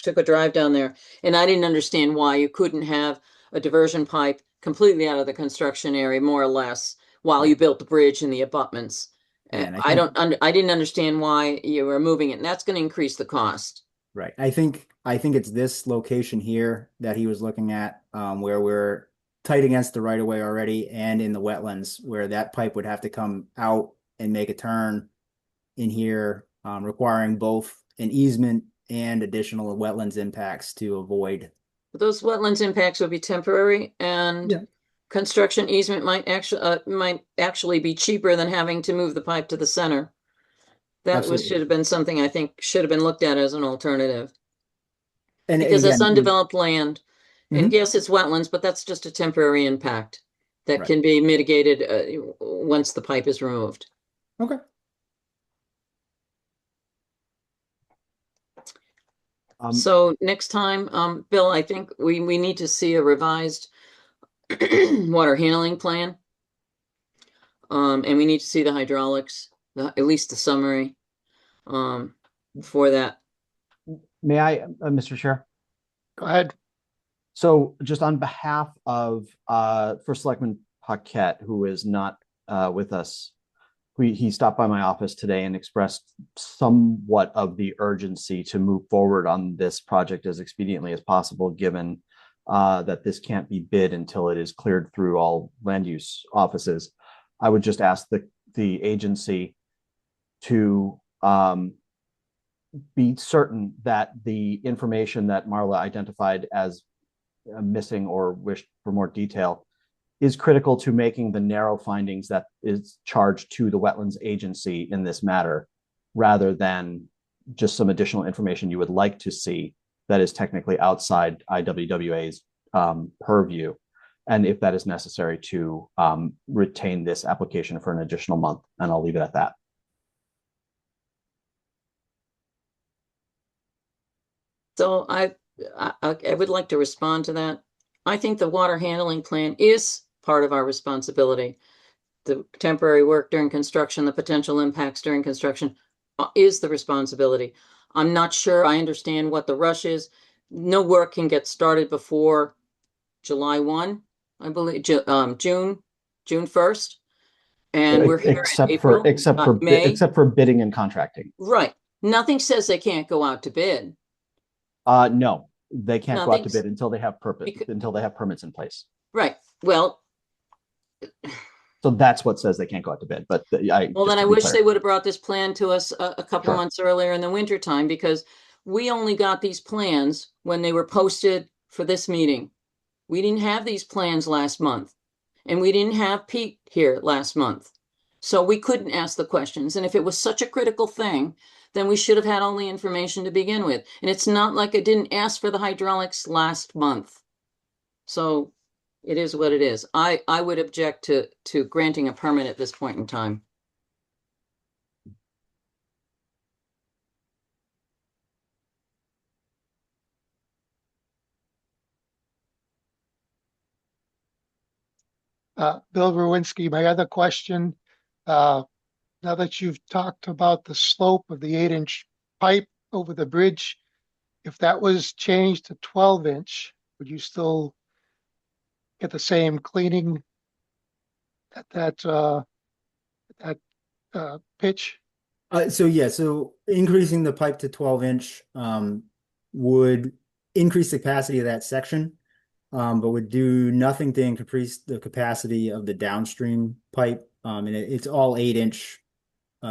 took a drive down there, and I didn't understand why you couldn't have a diversion pipe completely out of the construction area, more or less, while you built the bridge and the abutments. Yeah, and I didn't understand why you were moving it, and that's going to increase the cost. Right. I think it's this location here that he was looking at, where we're tight against the right of way already and in the wetlands, where that pipe would have to come out and make a turn in here, requiring both an easement and additional wetlands impacts to avoid. Those wetlands impacts would be temporary, and construction easement might actually be cheaper than having to move the pipe to the center. That should have been something I think should have been looked at as an alternative. And because again, it's undeveloped land. And yes, it's wetlands, but that's just a temporary impact that can be mitigated once the pipe is removed. Okay. So next time, Bill, I think we need to see a revised water handling plan. And we need to see the hydraulics, at least the summary, for that. May I, Mr. Chair? Go ahead. So just on behalf of First Selectman Paquette, who is not with us, he stopped by my office today and expressed somewhat of the urgency to move forward on this project as expediently as possible, given that this can't be bid until it is cleared through all land use offices. I would just ask the agency to be certain that the information that Marla identified as missing or wished for more detail is critical to making the narrow findings that is charged to the wetlands agency in this matter, rather than just some additional information you would like to see that is technically outside IWWA's purview. And if that is necessary to retain this application for an additional month, and I'll leave it at that. So I would like to respond to that. I think the water handling plan is part of our responsibility. The temporary work during construction, the potential impacts during construction is the responsibility. I'm not sure I understand what the rush is. No work can get started before July 1, I believe, June 1st. And we're here in April, May. Except for bidding and contracting. Right. Nothing says they can't go out to bid. No, they can't go out to bid until they have permits in place. Right. Well, so that's what says they can't go out to bid. But then I wish they would have brought this plan to us a couple months earlier in the winter time, because we only got these plans when they were posted for this meeting. We didn't have these plans last month, and we didn't have Pete here last month. So we couldn't ask the questions. And if it was such a critical thing, then we should have had all the information to begin with. And it's not like I didn't ask for the hydraulics last month. So it is what it is. I would object to granting a permit at this point in time. Bill Rowinski, my other question, now that you've talked about the slope of the 8-inch pipe over the bridge, if that was changed to 12-inch, would you still get the same cleaning at that pitch? So increasing the pipe to 12-inch would increase the capacity of that section, but would do nothing to increase the capacity of the downstream pipe. And it's all 8-inch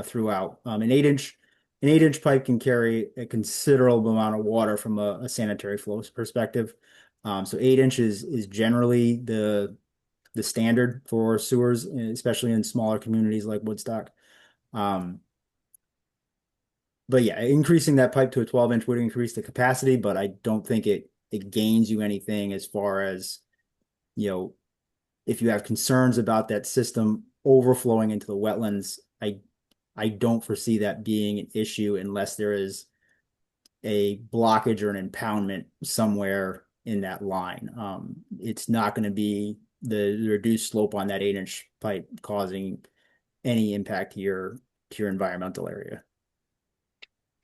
throughout. An 8-inch pipe can carry a considerable amount of water from a sanitary flow perspective. So 8 inches is generally the standard for sewers, especially in smaller communities like Woodstock. But yeah, increasing that pipe to a 12-inch would increase the capacity, but I don't think it gains you anything as far as, if you have concerns about that system overflowing into the wetlands. I don't foresee that being an issue unless there is a blockage or an impoundment somewhere in that line. It's not going to be the reduced slope on that 8-inch pipe causing any impact to your environmental area.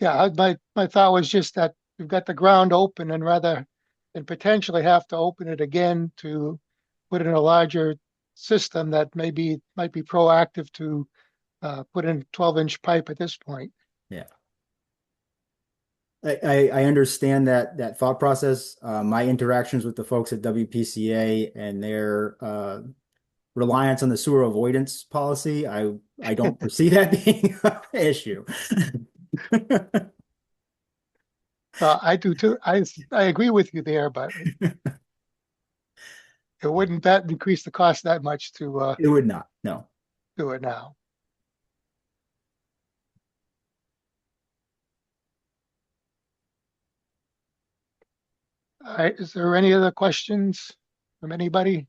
Yeah, my thought was just that we've got the ground open, and rather than potentially have to open it again to put in a larger system, that might be proactive to put in 12-inch pipe at this point. Yeah. I understand that thought process. My interactions with the folks at WPCA and their reliance on the sewer avoidance policy, I don't foresee that being an issue. I do too. I agree with you there, but it wouldn't increase the cost that much to It would not, no. do it now. All right, is there any other questions from anybody?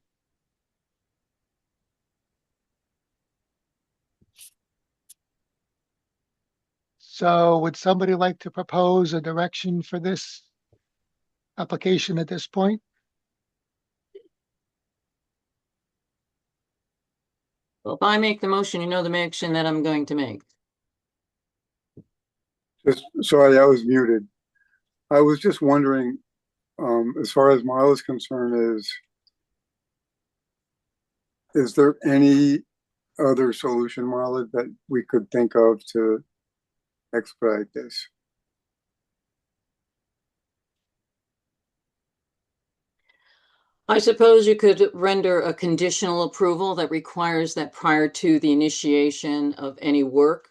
So would somebody like to propose a direction for this application at this point? Well, if I make the motion, you know the motion that I'm going to make. Just sorry, I was muted. I was just wondering, as far as Marla's concerned, is there any other solution, Marla, that we could think of to expedite this? I suppose you could render a conditional approval that requires that prior to the initiation of any work,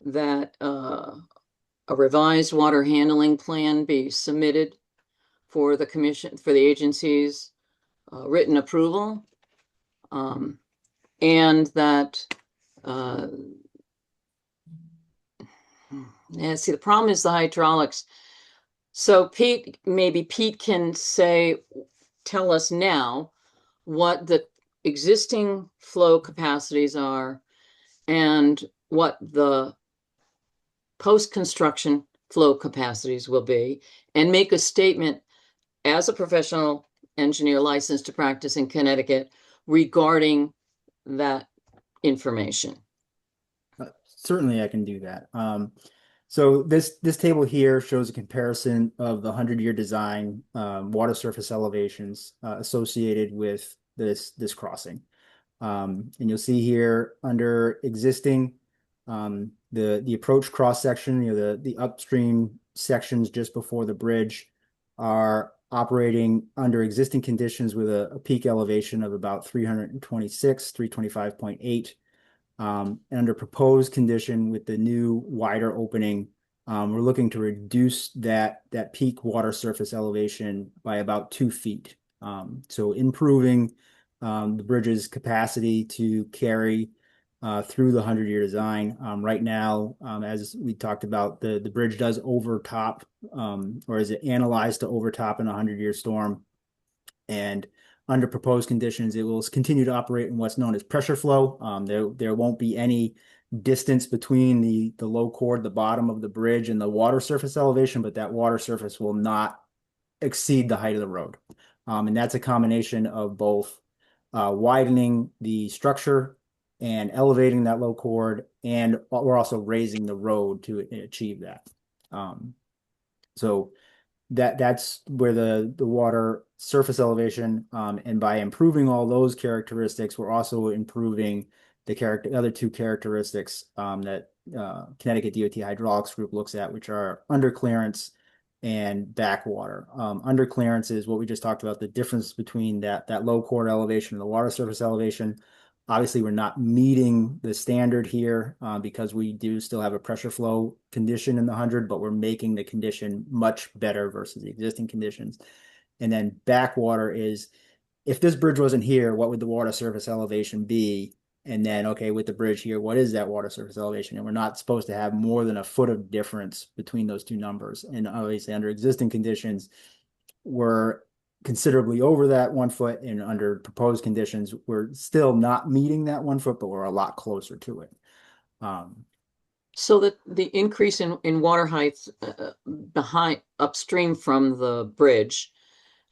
that a revised water handling plan be submitted for the commission, for the agency's written approval. And that, yeah, see, the problem is the hydraulics. So maybe Pete can tell us now what the existing flow capacities are and what the post-construction flow capacities will be, and make a statement as a professional engineer licensed to practice in Connecticut regarding that information. Certainly, I can do that. So this table here shows a comparison of the 100-year design water surface elevations associated with this crossing. And you'll see here under existing, the approach cross section, the upstream sections just before the bridge are operating under existing conditions with a peak elevation of about 326, 325.8. And under proposed condition with the new wider opening, we're looking to reduce that peak water surface elevation by about 2 feet. So improving the bridge's capacity to carry through the 100-year design. Right now, as we talked about, the bridge does overtop, or is it analyzed to overtop in a 100-year storm? And under proposed conditions, it will continue to operate in what's known as pressure flow. There won't be any distance between the low chord, the bottom of the bridge, and the water surface elevation, but that water surface will not exceed the height of the road. And that's a combination of both widening the structure and elevating that low chord, and we're also raising the road to achieve that. So that's where the water surface elevation, and by improving all those characteristics, we're also improving the other two characteristics that Connecticut DOT Hydraulics Group looks at, which are underclearance and backwater. Underclearance is what we just talked about, the difference between that low chord elevation and the water surface elevation. Obviously, we're not meeting the standard here because we do still have a pressure flow condition in the 100, but we're making the condition much better versus the existing conditions. And then backwater is, if this bridge wasn't here, what would the water surface elevation be? And then, okay, with the bridge here, what is that water surface elevation? And we're not supposed to have more than a foot of difference between those two numbers. And obviously, under existing conditions, we're considerably over that 1 foot, and under proposed conditions, we're still not meeting that 1 foot, but we're a lot closer to it. So that the increase in water height behind upstream from the bridge,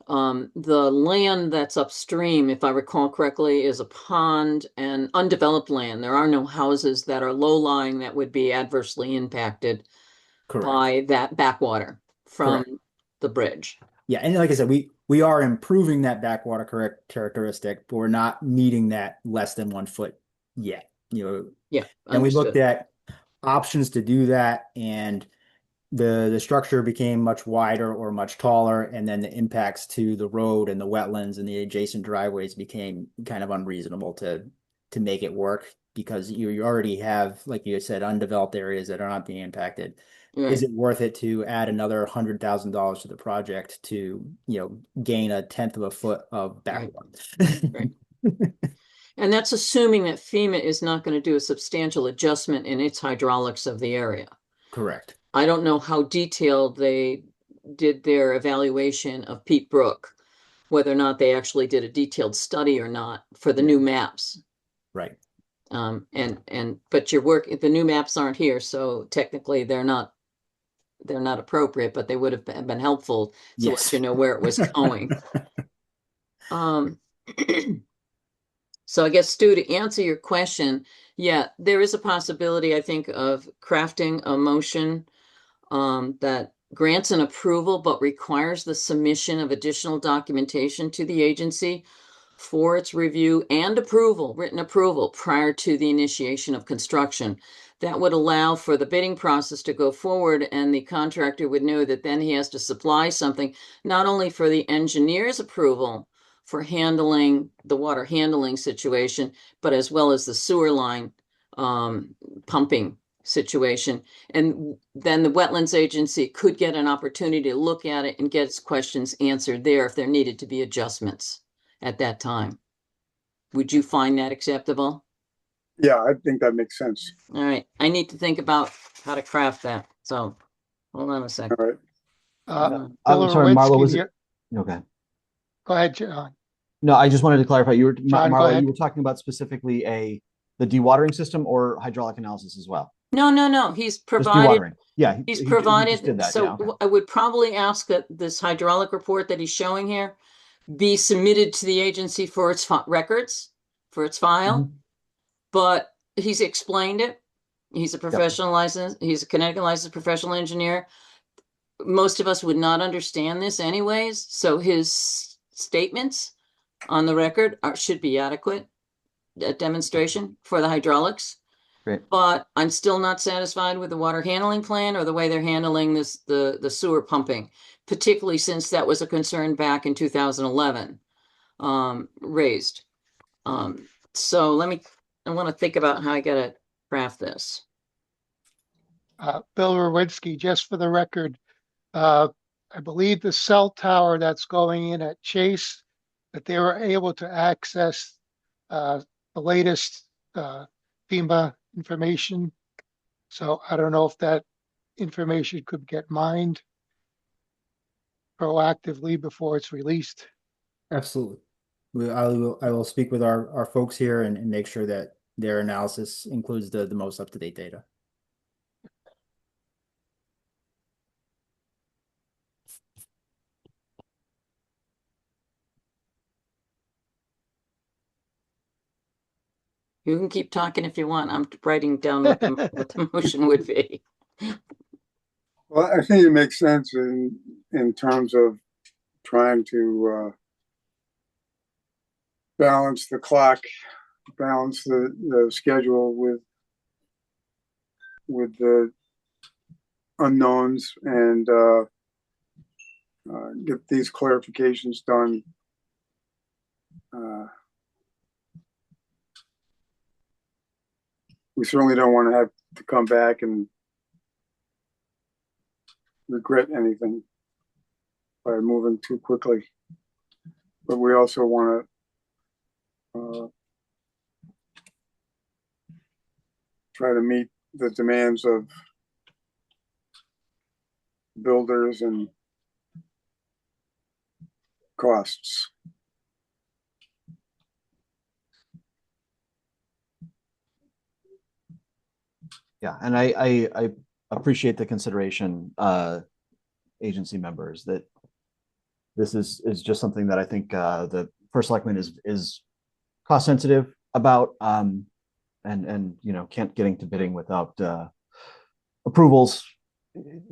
the land that's upstream, if I recall correctly, is a pond and undeveloped land. There are no houses that are low-lying that would be adversely impacted by that backwater from the bridge. Yeah, and like I said, we are improving that backwater characteristic, but we're not meeting that less than 1 foot yet. Yeah, and we looked at options to do that, and the structure became much wider or much taller, and then the impacts to the road and the wetlands and the adjacent driveways became kind of unreasonable to make it work, because you already have, like you said, undeveloped areas that are not being impacted. Right. Is it worth it to add another $100,000 to the project to, gain a 1/10 of a foot of backwater? Right. And that's assuming that FEMA is not going to do a substantial adjustment in its hydraulics of the area. Correct. I don't know how detailed they did their evaluation of Peak Brook, whether or not they actually did a detailed study or not for the new maps. Right. But the new maps aren't here, so technically they're not appropriate, but they would have been helpful to let you know where it was going. So I guess, Stu, to answer your question, yeah, there is a possibility, I think, of crafting a motion that grants an approval but requires the submission of additional documentation to the agency for its review and approval, written approval, prior to the initiation of construction. That would allow for the bidding process to go forward, and the contractor would know that then he has to supply something, not only for the engineer's approval for handling the water handling situation, but as well as the sewer line pumping situation. And then the wetlands agency could get an opportunity to look at it and get its questions answered there if there needed to be adjustments at that time. Would you find that acceptable? Yeah, I think that makes sense. All right, I need to think about how to craft that. So hold on a All second. right. Mm. Bill I'm sorry, Marla, Orwinski, was it? Okay. Go ahead, John. No, I just wanted to clarify. You were, John, go Marla, ahead. you were talking about specifically the dewatering system or hydraulic analysis as well? No. He's Just provided. dewatering. Yeah, He's he provided. just did that. So Yeah, okay. I would probably ask that this hydraulic report that he's showing here be submitted to the agency for its records, for its file. Mhm. But he's explained it. He's a professional licensed, he's a Connecticut licensed professional engineer. Most of us would not understand this anyways, so his statements on the record should be adequate demonstration for the hydraulics. Great. But I'm still not satisfied with the water handling plan or the way they're handling this, the sewer pumping, particularly since that was a concern back in 2011, raised. So I want to think about how I gotta craft this. Bill Orwinski, just for the record, I believe the cell tower that's going in at Chase, that they were able to access the latest FEMA information. So I don't know if that information could get mined proactively before it's released. Absolutely. I will speak with our folks here and make sure that their analysis includes the most up-to-date data. You can keep talking if you want. I'm writing down what the motion would be. Well, I think it makes sense in terms of trying to balance the clock, balance the schedule with the unknowns, and get these clarifications done. We certainly don't want to have to come back and regret anything by moving too quickly. But we also want to try to meet the demands of builders and costs. Yeah, and I appreciate the consideration, agency members, that this is just something that I think the first selectman is cost sensitive about, and can't get into bidding without approvals.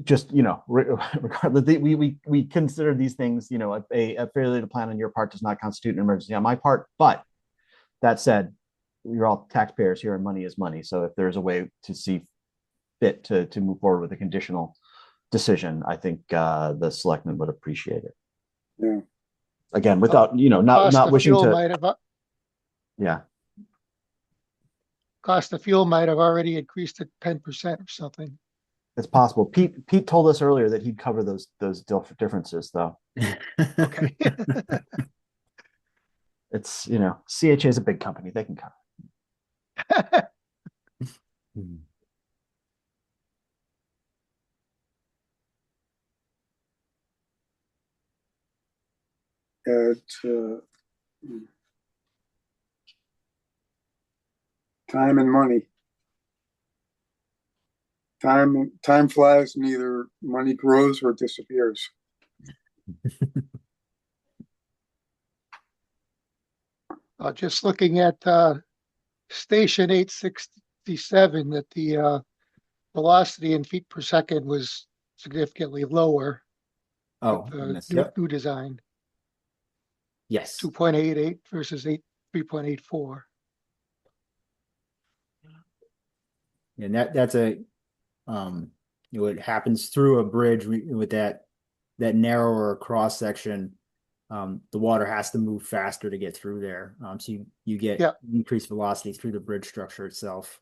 Just regardless, we consider these things. A failure to plan on your part does not constitute an emergency on my part. But that said, you're all taxpayers here, and money is money. So if there's a way to see fit to move forward with a conditional decision, I think the selectmen would appreciate it. Yeah. Again, without Cost not of wishing fuel to. might have, Yeah. cost of fuel might have already increased to 10% or something. It's possible. Pete told us earlier that he'd cover those differences, though. Okay. It's CHA is a big company; they can cover. Time and money. Time flies, neither money grows or disappears. Just looking at station 867, that the velocity in feet per second was significantly lower Oh, with on the this, yep, new design, yes. 2.88 versus 3.84. And that's it happens through a bridge with that narrower cross section. The water has to move faster to get through there. So you get Yeah. increased velocity through the bridge structure itself.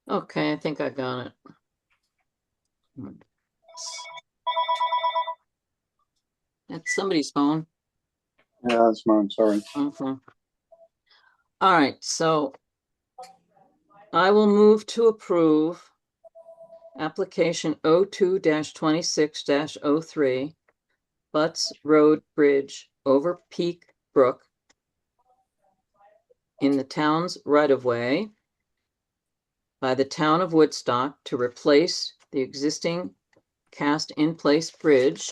Okay, I think I got it. That's somebody's phone. Yeah, that's mine, sorry. Okay. All right, so I will move to approve application 02-26-03, Butts Road Bridge over Peak Brook in the town's right-of-way by the town of Woodstock to replace the existing cast-in-place bridge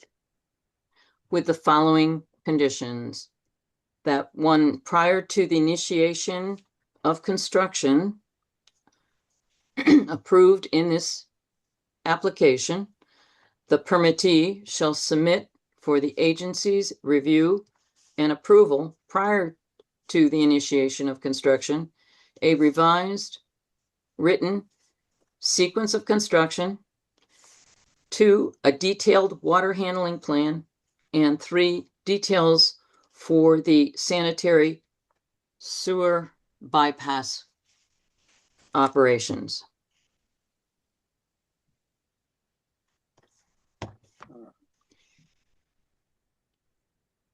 with the following conditions. That one, prior to the initiation of construction approved in this application, the permittee shall submit for the agency's review and approval prior to the initiation of construction a revised written sequence of construction, 2, a detailed water handling plan, and 3, details for the sanitary sewer bypass operations.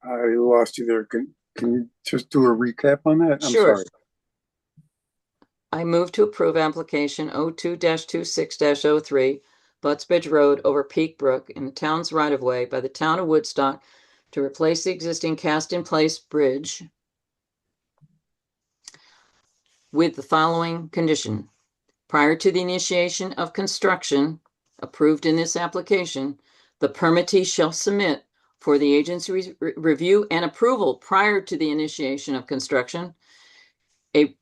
I lost you there. Can you just do a recap on that? I'm Sure. sorry. I move to approve application 02-26-03, Buttsbridge Road over Peak Brook in the town's right-of-way by the town of Woodstock to replace the existing cast-in-place bridge with the following condition. Prior to the initiation of construction approved in this application, the permittee shall submit for the agency's review and approval prior to the initiation of construction a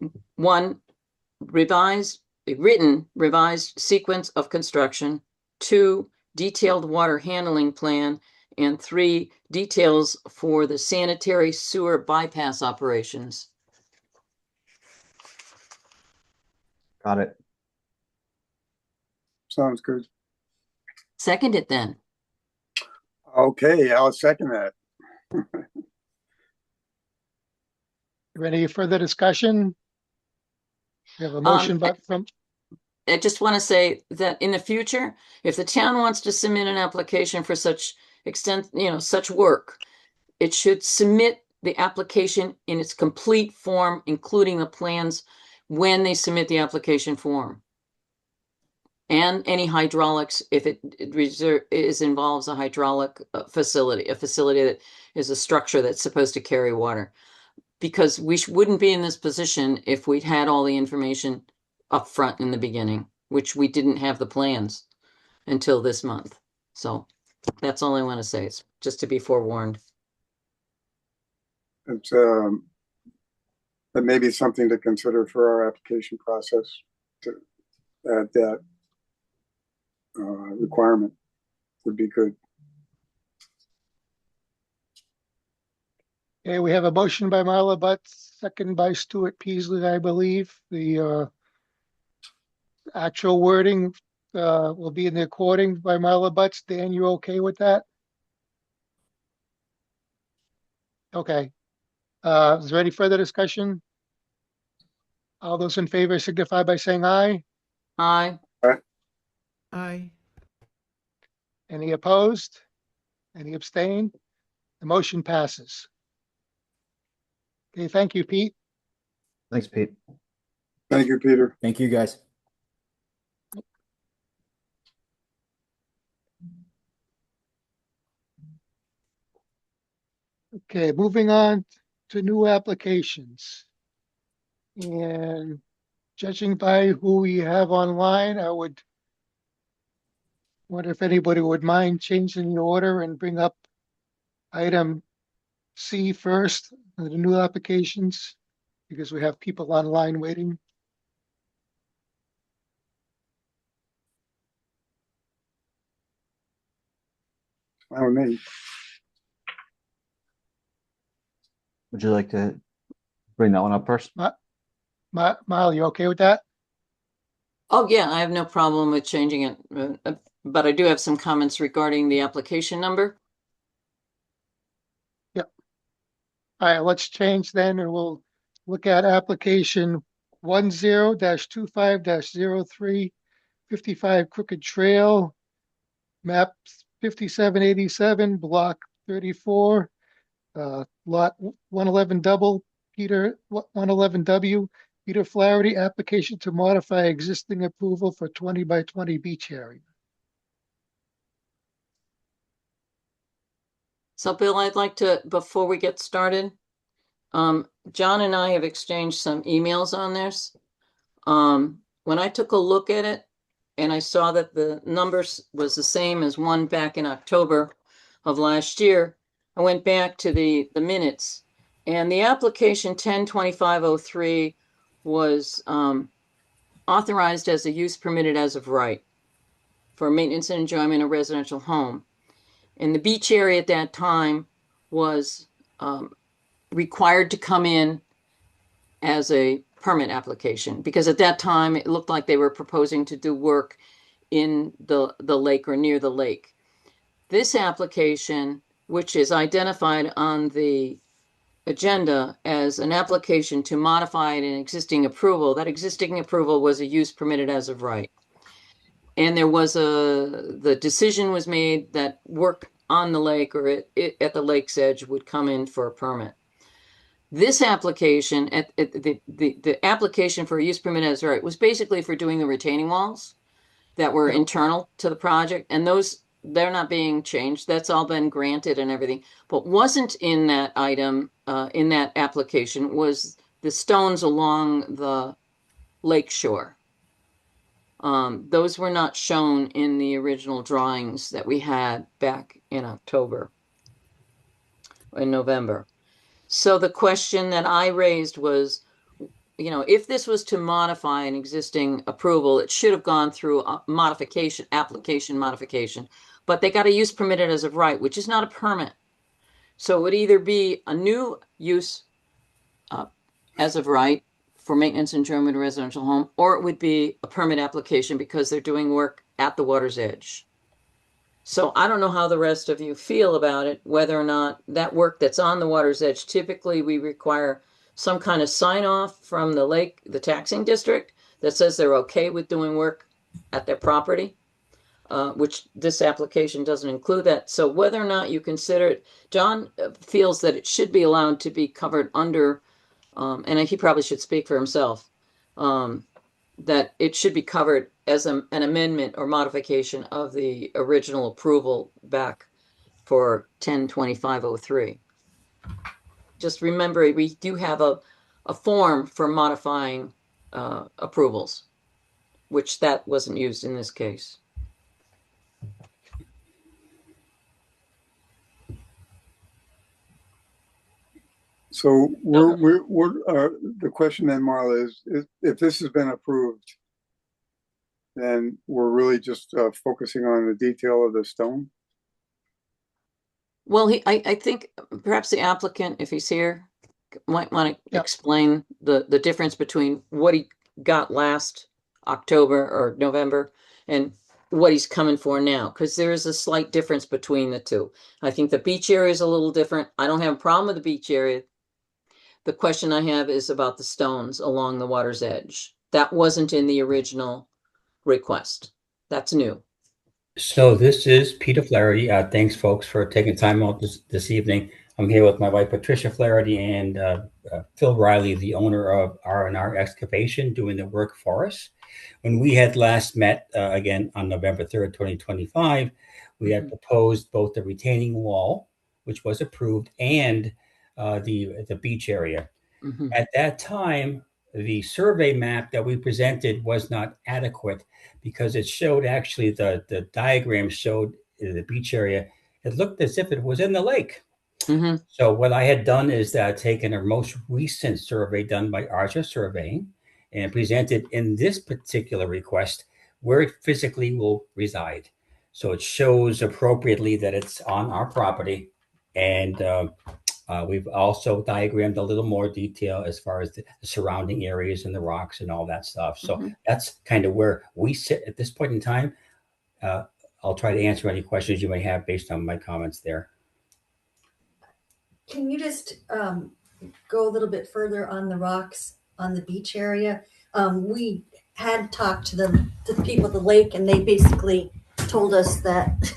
written revised sequence of construction, 2, detailed water handling plan, and 3, details for the sanitary sewer bypass operations. Got it. Sounds good. Second it then. Okay, I'll second that. Any further discussion? We have a motion, but from, I just want to say that in the future, if the town wants to submit an application for such such work, it should submit the application in its complete form, including the plans when they submit the application form. And any hydraulics, if it involves a hydraulic facility, a facility that is a structure that's supposed to carry water. Because we wouldn't be in this position if we'd had all the information up front in the beginning, which we didn't have the plans until this month. So that's all I want to say. It's just to be forewarned. It's that may be something to consider for our application process to add that requirement would be good. okay, we have a motion by Marla Butts, second by Stuart Peasley, I believe. The actual wording will be in the recording by Marla Butts. Dan, you okay with that? Okay. Is there any further discussion? All those in favor signify by saying aye. Aye. Aye. Any opposed? Any abstain? The motion passes. Okay, thank you, Pete. Thanks, Pete. Thank you, Peter. Thank you, guys. Okay, moving on to new applications. And judging by who we have online, I would wonder if anybody would mind changing the order and bring up item C first, the new applications, because we have people online waiting. I mean, Would you like to bring that one up first? Mile, you okay with that? Oh, yeah, I have no problem with changing it, but I do have some comments regarding the application number. All right, let's change then, and we'll look at application 10-25-03, 55 Crooked Trail, map 5787, block 34, lot 111 double, Peter, 111W, Peter Flaherty, application to modify existing approval for 20 by 20 beach area. So Bill, I'd like to, before we get started, John and I have exchanged some emails on this. When I took a look at it and I saw that the numbers was the same as one back in October of last year, I went back to the minutes, and the application 10-2503 was authorized as a use permitted as of right for maintenance and enjoyment of residential home. And the beach area at that time was required to come in as a permit application, because at that time it looked like they were proposing to do work in the lake or near the lake. This application, which is identified on the agenda as an application to modify an existing approval, that existing approval was a use permitted as of right. And there was the decision was made that work on the lake or at the lake's edge would come in for a permit. This application, the application for a use permit as right was basically for doing the retaining walls that were internal to the project, and those, they're not being changed. That's all been granted and everything. But wasn't in that item, in that application, was the stones along the lake shore. Those were not shown in the original drawings that we had back in October, in November. So the question that I raised was, you know, if this was to modify an existing approval, it should have gone through a modification, application modification, but they got a use permitted as of right, which is not a permit. So it would either be a new use as of right for maintenance and enjoyment of residential home, or it would be a permit application because they're doing work at the water's edge. So I don't know how the rest of you feel about it, whether or not that work that's on the water's edge, typically we require some kind of sign off from the lake, the taxing district, that says they're okay with doing work at their property, which this application doesn't include that. So whether or not you consider it, John feels that it should be allowed to be covered under, and he probably should speak for himself, that it should be covered as an amendment or modification of the original approval back for 10-2503. Just remember, we do have a form for modifying approvals, which that wasn't used in this case. so the question then, Marla, is if this has been approved, then we're really just focusing on the detail of the stone? Well, I think perhaps the applicant, if he's here, might want to explain the difference between what he got last October or November and what he's coming for now, because there is a slight difference between the two. I think the beach area is a little different. I don't have a problem with the beach area. The question I have is about the stones along the water's edge. That wasn't in the original request. That's new. So this is Peter Flaherty. Thanks, folks, for taking time out this evening. I'm here with my wife, Patricia Flaherty, and Phil Riley, the owner of R&R Excavation, doing the work for us. When we had last met, again, on November 3rd, 2025, we had proposed both the retaining wall, which was approved, and the beach area. At that time, the survey map that we presented was not adequate because it showed actually the diagram showed the beach area. It looked as if it was in the lake. Mhm. So what I had done is that I'd taken a most recent survey done by Archer Surveying and presented in this particular request where it physically will reside. So it shows appropriately that it's on our property, and we've also diagrammed a little more detail as far as the surrounding areas and the rocks and all that stuff. So that's kind of where we sit at this point in time. I'll try to answer any questions you may have based on my comments there. Can you just go a little bit further on the rocks on the beach area? We had talked to the people at the lake, and they basically told us that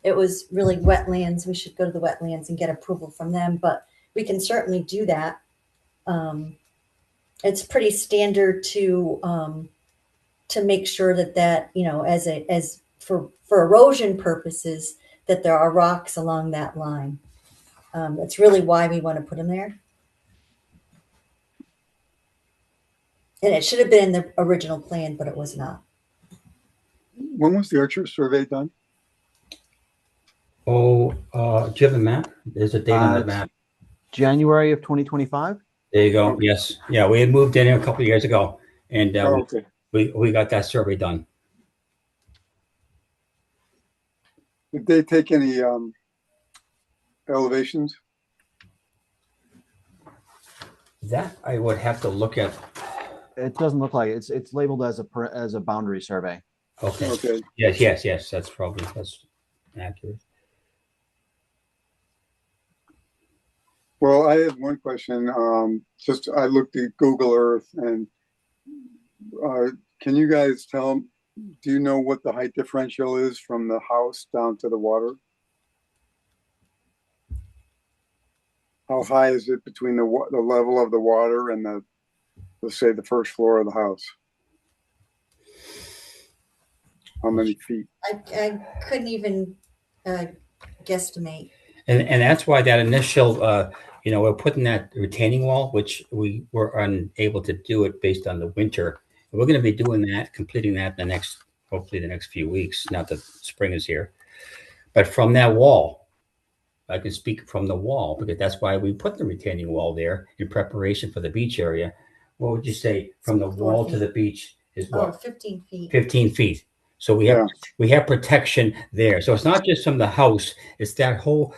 it was really wetlands. We should go to the wetlands and get approval from them, but we can certainly do that. It's pretty standard to make sure that as for erosion purposes, that there are rocks along that line. That's really why we want to put them there. And it should have been in the original plan, but it was not. When was the Archer survey done? Oh, do you have the map? There's a date on the map. January of 2025. There you go. Yes. Yeah, we had moved in a couple of years ago, and Okay. we got that survey done. Did they take any elevations? That I would have to look at. It doesn't look like it's labeled as a boundary survey. Okay. Okay. Yes. That's accurate. Well, I have one question. Just I looked at Google Earth, and can you guys tell? Do you know what the height differential is from the house down to the water? How high is it between the level of the water and let's say the first floor of the house? How many feet? I couldn't even guesstimate. And that's why that initial, we're putting that retaining wall, which we were unable to do it based on the winter. We're going to be doing that, completing that hopefully the next few weeks. Now that spring is here, but from that wall, I can speak from the wall because that's why we put the retaining wall there in preparation for the beach area. What would you say from the wall to the beach is what? 15 feet. 15 feet. So we have protection there. So it's not just from the house; it's that whole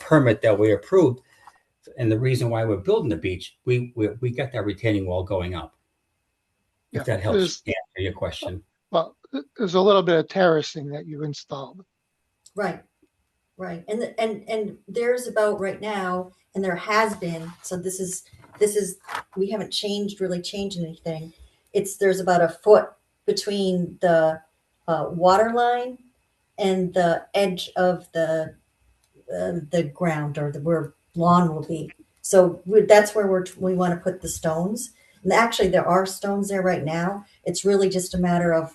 permit that we approved, and the reason why we're building the beach, we got that retaining wall going up. If that helps answer your question. Well, there's a little bit of terracing that you installed. Right. And there's about right now, and there has been. So this is we haven't really changed anything. There's about a foot between the water line and the edge of the ground or where lawn will be. So that's where we want to put the stones. And actually, there are stones there right now. It's really just a matter of,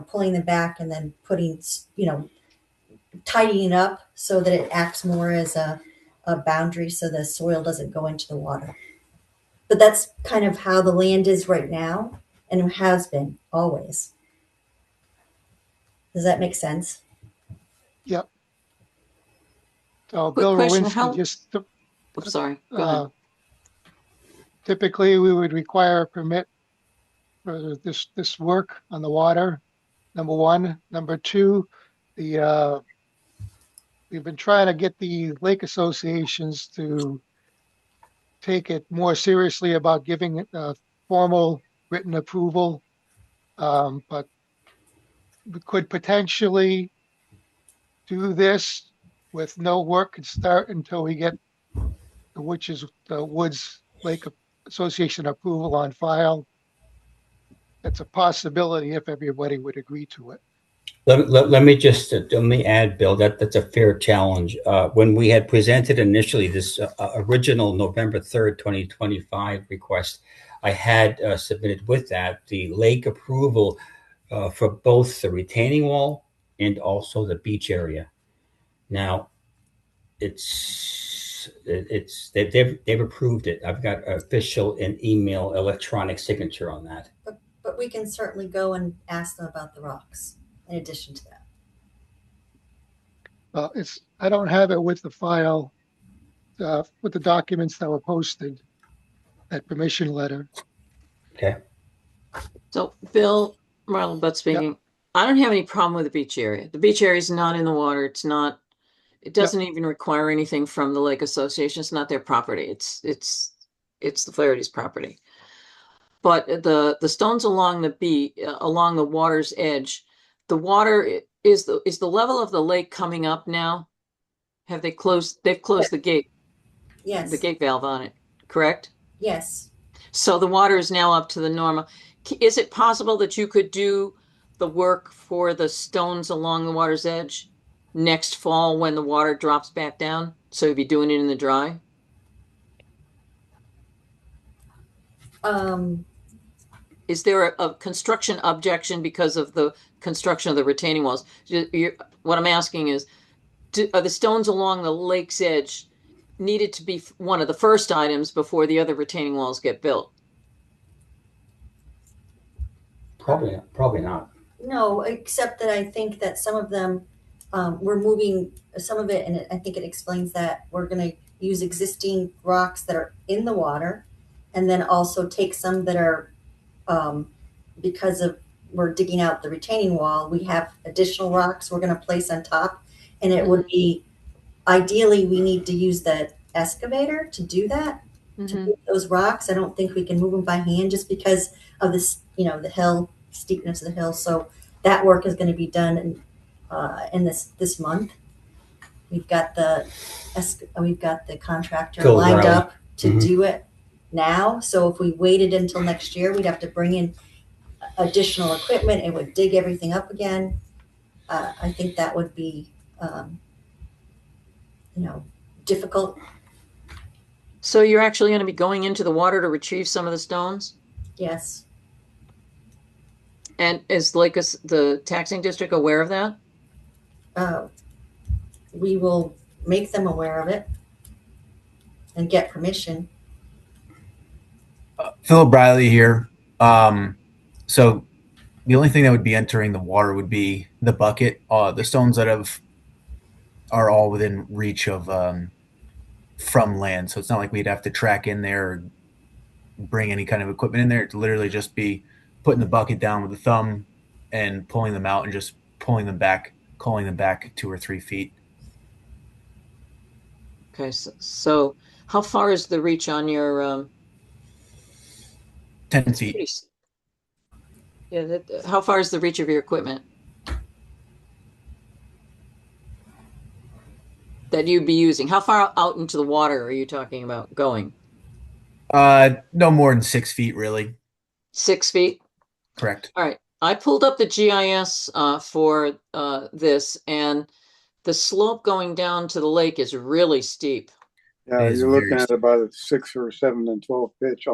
pulling them back and then putting, tidying it up so that it acts more as a boundary so the soil doesn't go into the water. But that's kind of how the land is right now and has been always. Does that make sense? Yep. So Quick Bill question, Rowinski sorry. Go ahead. Typically, we would require a permit for this work on the water. Number one. Number two, we've been trying to get the lake associations to take it more seriously about giving it a formal written approval. But we could potentially do this with no work could start until we get the Woods Lake Association approval on file. That's a possibility if everybody would agree to it. Let me add, Bill, that's a fair challenge. When we had presented initially this original November 3rd, 2025 request, I had submitted with that the lake approval for both the retaining wall and also the beach area. Now, it's they've approved it. I've got official and email electronic signature on that. But we can certainly go and ask them about the rocks in addition to that. I don't have it with the file, with the documents that were posted, that permission letter. Okay. So Bill, Marla Butt speaking. I don't have any problem with the beach area. The beach area is not in the water. It doesn't even require anything from the Lake Association. It's not their property. It's the Flaherty's property. But the stones along the beach, along the water's edge, the water is the level of the lake coming up now? Have they closed? They've closed the gate, Yes. the gate valve on it, correct? Yes. So the water is now up to the normal. Is it possible that you could do the work for the stones along the water's edge next fall when the water drops back down? So you'd be doing it in the dry? Is there a construction objection because of the construction of the retaining walls? What I'm asking is, are the stones along the lake's edge needed to be one of the first items before the other retaining walls get built? Probably not. No, except that I think that some of them, we're moving some of it, and I think it explains that we're going to use existing rocks that are in the water, and then also take some that are, because we're digging out the retaining wall, we have additional rocks we're going to place on top, and it would be, ideally, we need to use the excavator to do that, to move those rocks. I don't think we can move them by hand just because of this, the hill, steepness of the hill. So that work is going to be done in this month. We've got the contractor Phil lined Riley. up to do it now. So if we waited until next year, we'd have to bring in additional equipment. It would dig everything up again. I think that would be, difficult. So you're actually going to be going into the water to retrieve some of the stones? Yes. And is the taxing district aware of that? We will make them aware of it and get permission. Philip Riley here. So the only thing that would be entering the water would be the bucket. The stones that are all within reach of from land. So it's not like we'd have to track in there or bring any kind of equipment in there. It'd literally just be putting the bucket down with a thumb and pulling them out and just pulling them back, calling them back 2 or 3 feet. Okay, so how far is the reach on your 10 feet. Yeah, how far is the reach of your equipment that you'd be using? How far out into the water are you talking about going? No more than 6 feet, really. 6 feet? Correct. All right. I pulled up the GIS for this, and the slope going down to the lake is really steep. Yeah, It is you're very looking at steep. about a 6 or 7 and 12 pitch.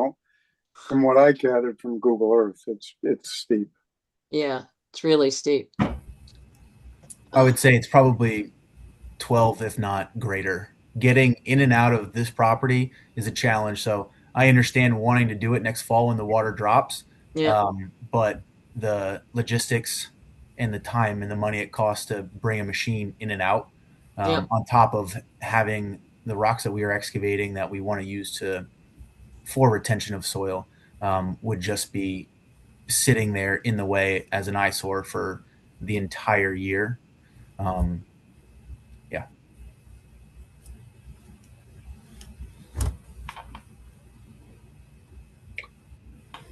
From what I gathered from Google Earth, it's steep. Yeah, it's really steep. I would say it's probably 12, if not greater. Getting in and out of this property is a challenge. So I understand wanting to do it next fall when the water drops. Yeah. But the logistics and the time and the money it costs to bring a machine in and out, Yeah. on top of having the rocks that we are excavating that we want to use for retention of soil, would just be sitting there in the way as an eyesore for the entire year. Yeah.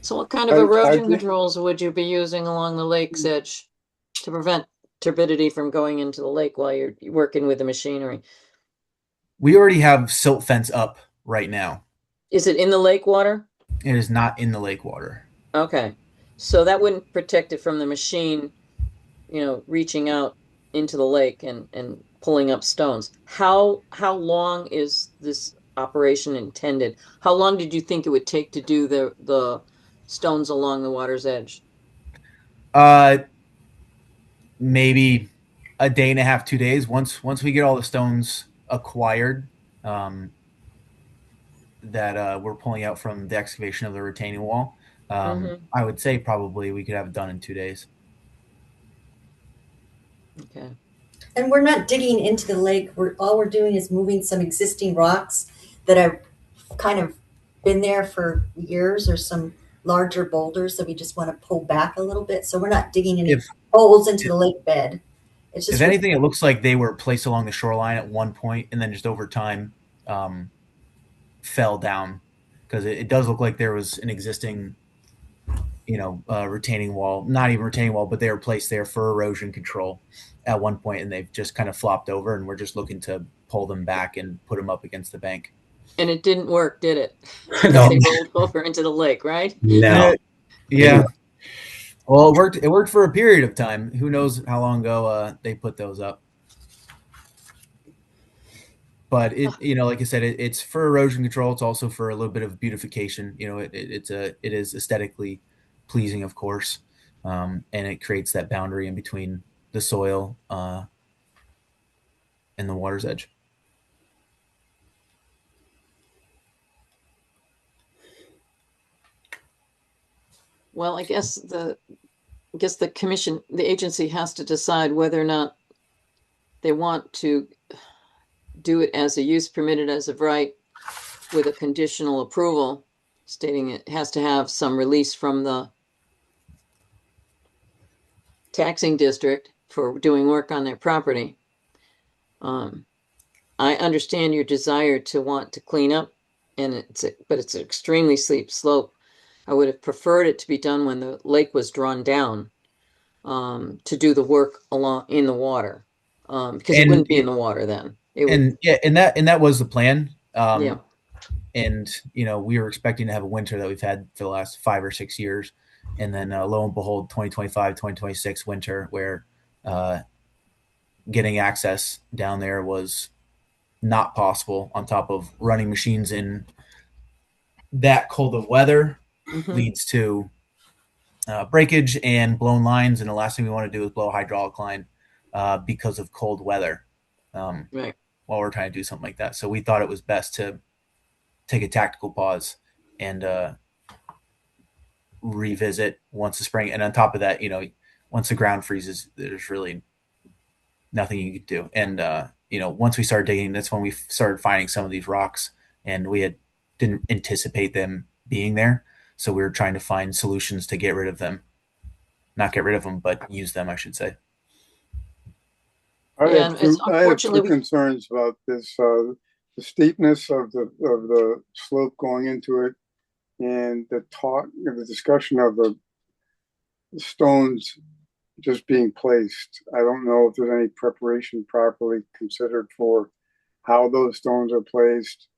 So what kind of I erosion think- controls would you be using along the lake's edge to prevent turbidity from going into the lake while you're working with the machinery? We already have silt fence up right now. Is it in the lake water? It is not in the lake water. Okay. So that wouldn't protect it from the machine, reaching out into the lake and pulling up stones. How long is this operation intended? How long did you think it would take to do the stones along the water's edge? Maybe a day and a half, 2 days. Once we get all the stones acquired, that we're pulling out from the excavation of the retaining wall. Mhm. I would say probably we could have it done in 2 days. Okay. And we're not digging into the lake. All we're doing is moving some existing rocks that have kind of been there for years, or some larger boulders that we just want to pull back a little bit. So we're not digging any If holes into the lake bed. It's if just anything, it looks like they were placed along the shoreline at one point, and then just over time fell down, because it does look like there was an existing, retaining wall, not even retaining wall, but they were placed there for erosion control at one point, and they've just kind of flopped over, and we're just looking to pull them back and put them up against the bank. And it didn't work, did it? No. They rolled over into the lake, right? No. Yeah. Well, it worked. It worked for a period of time. Who knows how long ago they put those up? But like I said, it's for erosion control. It's also for a little bit of beautification. It is aesthetically pleasing, of course, and it creates that boundary in between the soil and the water's edge. Well, I guess the commission, the agency has to decide whether or not they want to do it as a use permitted as of right with a conditional approval stating it has to have some release from the taxing district for doing work on their property. I understand your desire to want to clean up, but it's an extremely steep slope. I would have preferred it to be done when the lake was drawn down, to do the work along in the water, because it wouldn't be in the water then. It would, and that was the plan. yeah. And we were expecting to have a winter that we've had for the last 5 or 6 years, and then lo and behold, 2025, 2026 winter, where getting access down there was not possible, on top of running machines in that cold of weather leads to breakage and blown lines, and the last thing we want to do is blow a hydraulic line because of cold weather Right. while we're trying to do something like that. So we thought it was best to take a tactical pause and revisit once the spring. And on top of that, once the ground freezes, there's really nothing you can do. And once we started digging, that's when we started finding some of these rocks, and we didn't anticipate them being there. So we were trying to find solutions to get rid of them. Not get rid of them, but use them, I should say. I Yeah, have it's two unfortunately concerns about this, the steepness of the slope going into it, and the discussion of the stones just being placed. I don't know if there's any preparation properly considered for how those stones are placed,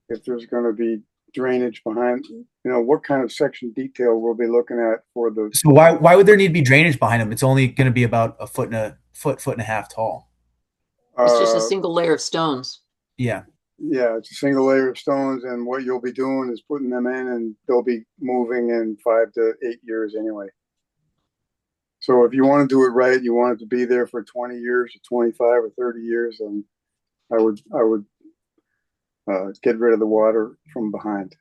if there's going to be drainage behind, what kind of section detail we'll be looking at for the. So why would there need to be drainage behind them? It's only going to be about a foot and a half tall. it's just a single layer of stones. Yeah. Yeah, it's a single layer of stones, and what you'll be doing is putting them in, and they'll be moving in 5 to 8 years anyway. So if you want to do it right, you want it to be there for 20 years or 25 or 30 years, and I would get rid of the water from behind.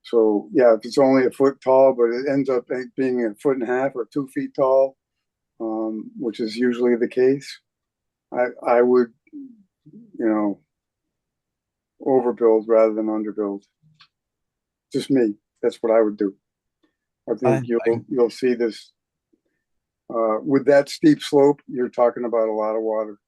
So yeah, if it's only a foot tall, but it ends up being a foot and a half or 2 feet tall, which is usually the case, I would, overbuild rather than underbuild. Just me. That's what I would do. I think you'll see this. With that steep slope, you're talking about a lot of water.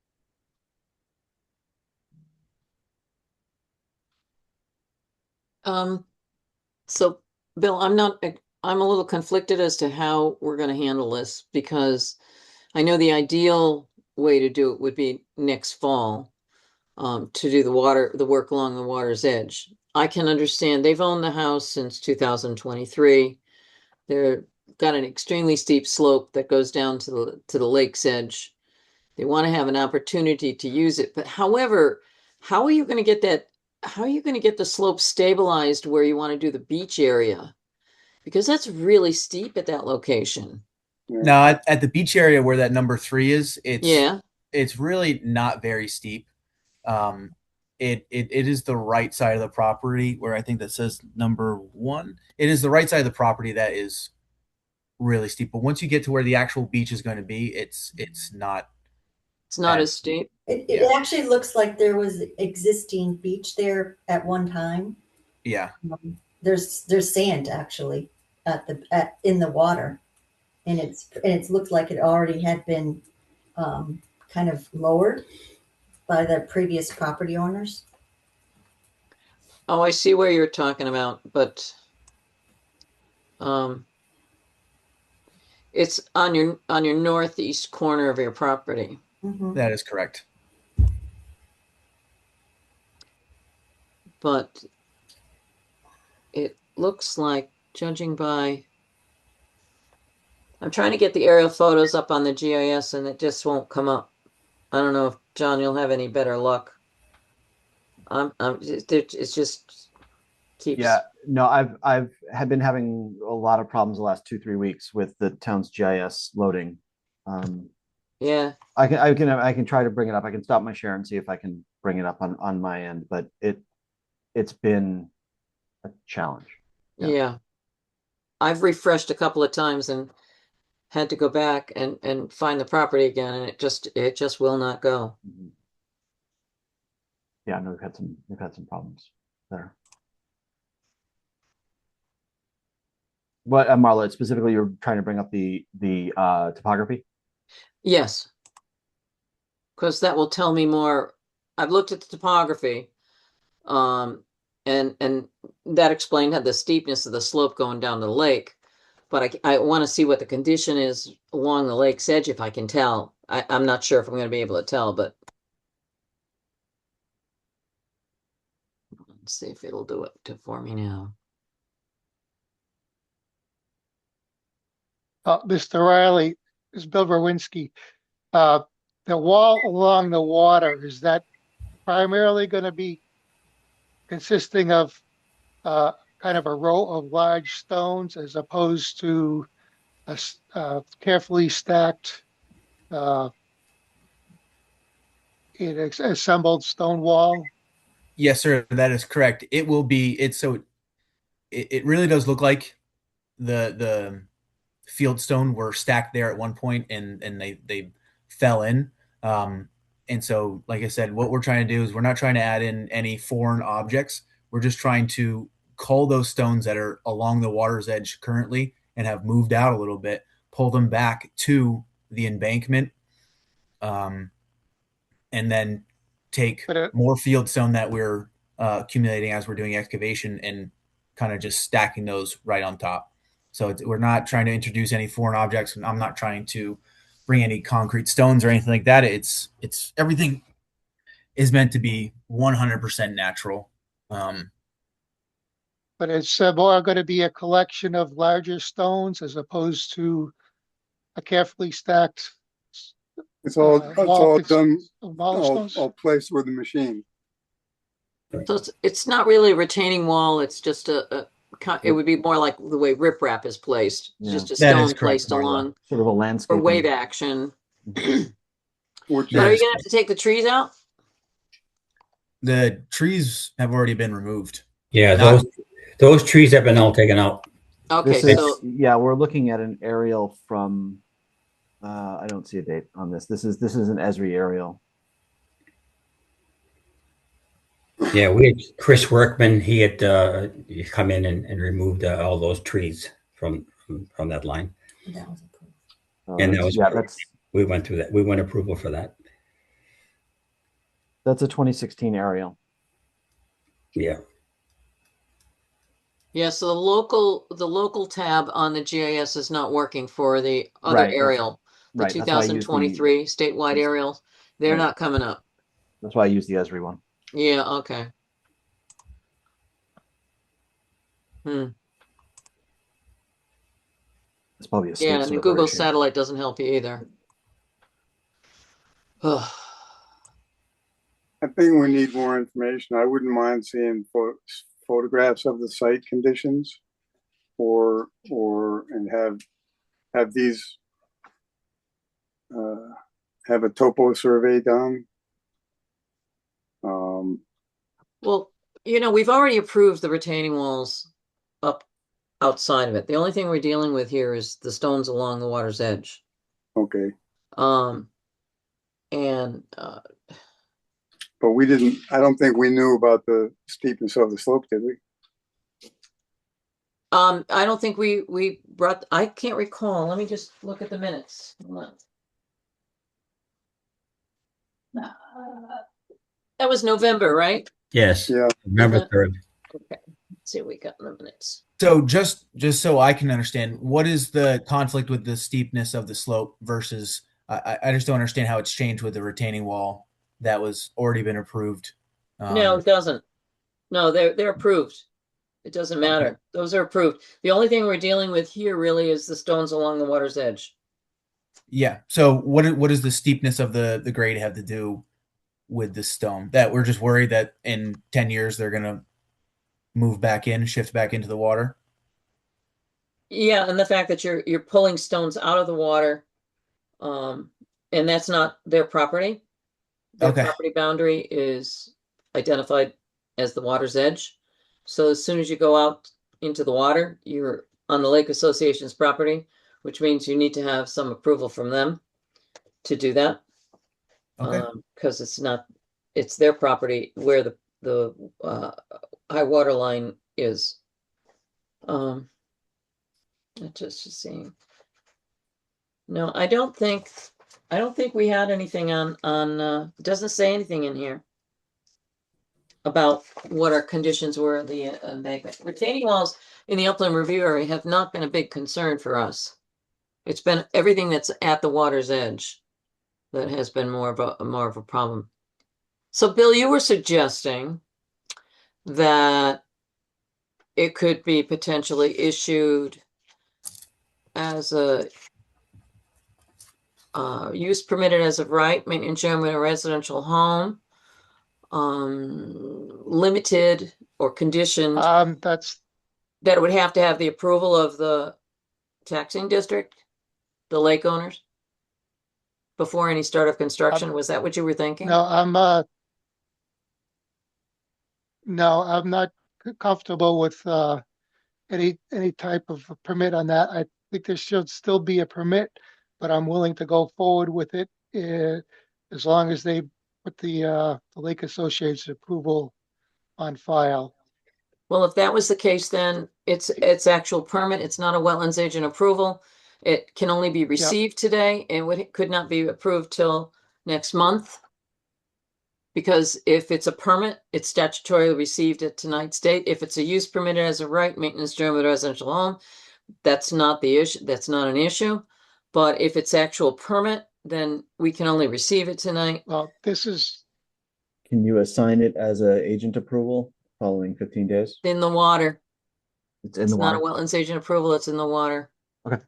So Bill, I'm a little conflicted as to how we're going to handle this, because I know the ideal way to do it would be next fall, to do the work along the water's edge. I can understand they've owned the house since 2023. They're got an extremely steep slope that goes down to the lake's edge. They want to have an opportunity to use it. But however, how are you going to get that? How are you going to get the slope stabilized where you want to do the beach area? Because that's really steep at that location. Now at the beach area where that number 3 is, Yeah. it's really not very steep. it is the right side of the property where I think that says number 1. It is the right side of the property that is really steep. But once you get to where the actual beach is going to be, it's not. It's not as as steep. It actually looks like there was existing beach there at one time. Yeah. There's sand actually in the water, and it's looked like it already had been kind of lowered by the previous property owners. Oh, I see where you're talking about, but it's on your northeast corner of your property. Mm-hmm. That is correct. But it looks like, judging by, I'm trying to get the aerial photos up on the GIS and it just won't come up. I don't know if John, you'll have any better luck. It's just keeps. Yeah, no, I've had been having a lot of problems the last 2-3 weeks with the town's GIS loading. Yeah. I can try to bring it up. I can stop my share and see if I can bring it up on my end, but it's been a challenge. Yeah. I've refreshed a couple of times and had to go back and find the property again, and it just will not go. Mhm. Yeah, no, we've had some problems there. What, Marla, specifically, you're trying to bring up the topography? Yes. Because that will tell me more. I've looked at the topography, and that explained how the steepness of the slope going down to the lake. But I want to see what the condition is along the lake's edge if I can tell. I'm not sure if I'm going to be able to tell, but let's see if it'll do it for me now. Mr. Riley, this is Bill Rowinski. The wall along the water, is that primarily going to be consisting of kind of a row of large stones as opposed to a carefully stacked assembled stone wall? Yes, sir. That is correct. It will be. It really does look like the field stone were stacked there at one point and they fell in. And so, like I said, what we're trying to do is we're not trying to add in any foreign objects. We're just trying to cull those stones that are along the water's edge currently and have moved out a little bit, pull them back to the embankment, and then take more field stone that we're accumulating as we're doing excavation and kind of just stacking those right on top. So we're not trying to introduce any foreign objects, and I'm not trying to bring any concrete stones or anything like that. It's everything is meant to be 100% natural. But it's more going to be a collection of larger stones as opposed to a carefully stacked. It's all done, milestones. all placed with the machine. So it's not really a retaining wall. It's just it would be more like the way riprap is placed. It's just a stone placed along, sort of a landscape for wave action. Which But are you gonna have to take the trees out? The trees have already been removed. Yeah, those trees have been all taken out. Okay, yeah, we're looking at an aerial from. I don't see a date on this. This is an Esri aerial. Yeah, we had Chris Workman. He had come in and removed all those trees from that line. That was approved. And that was we went through that. We went approval for that. That's a 2016 aerial. Yeah. Yeah, so the local tab on the GIS is not working for the other Right, aerial, the right, that's why I use 2023 statewide aerials. They're not coming up. That's why I use the Esri one. Yeah, okay. It's probably a state Yeah, and the server Google issue. satellite doesn't help you either. I think we need more information. I wouldn't mind seeing photographs of the site conditions, and have these have a topo survey done. Well, we've already approved the retaining walls up outside of it. The only thing we're dealing with here is the stones along the water's edge. Okay, Um, and but I don't think we knew about the steepness of the slope, did we? I don't think we brought, I can't recall. Let me just look at the minutes. Hold on. That was November, right? Yes. Yeah. November 3rd. Okay. Let's see what we got in the minutes. So just so I can understand, what is the conflict with the steepness of the slope versus I just don't understand how it's changed with the retaining wall that was already been approved. No, it doesn't. No, they're approved. It doesn't matter. Those are approved. The only thing we're dealing with here really is the stones along the water's edge. Yeah. So what does the steepness of the grade have to do with the stone? That we're just worried that in 10 years they're gonna move back in, shift back into the water. Yeah, and the fact that you're pulling stones out of the water, and that's not their property. Their Okay. property boundary is identified as the water's edge. So as soon as you go out into the water, you're on the Lake Association's property, which means you need to have some approval from them to do that. Okay. Because it's their property where the high water line is. Just seeing. No, I don't think we had anything on it doesn't say anything in here about what our conditions were of the embankment. Retaining walls in the upland review area have not been a big concern for us. It's been everything that's at the water's edge that has been more of a problem. So Bill, you were suggesting that it could be potentially issued as a use permitted as of right, maintenance enjoyment a residential home, limited or conditioned, That's, that it would have to have the approval of the taxing district, the lake owners, before any start of construction. Was that what you were thinking? no, I'm not comfortable with, any type of a permit on that. I think there should still be a permit, but I'm willing to go forward with it, as long as they put the Lake Association's approval on file. Well, if that was the case, then it's actual permit. It's not a wetlands agent approval. It can only be received today and could not be approved till next month. Because if it's a permit, it's statutorily received at tonight's date. If it's a use permitted as a right, maintenance German residential home, that's not the issue. That's not an issue. But if it's actual permit, then we can only receive it tonight. Well, this is, Can you assign it as a agent approval following 15 days? In the water. It's in It's the not a water. wetlands agent approval. It's in the water. Okay.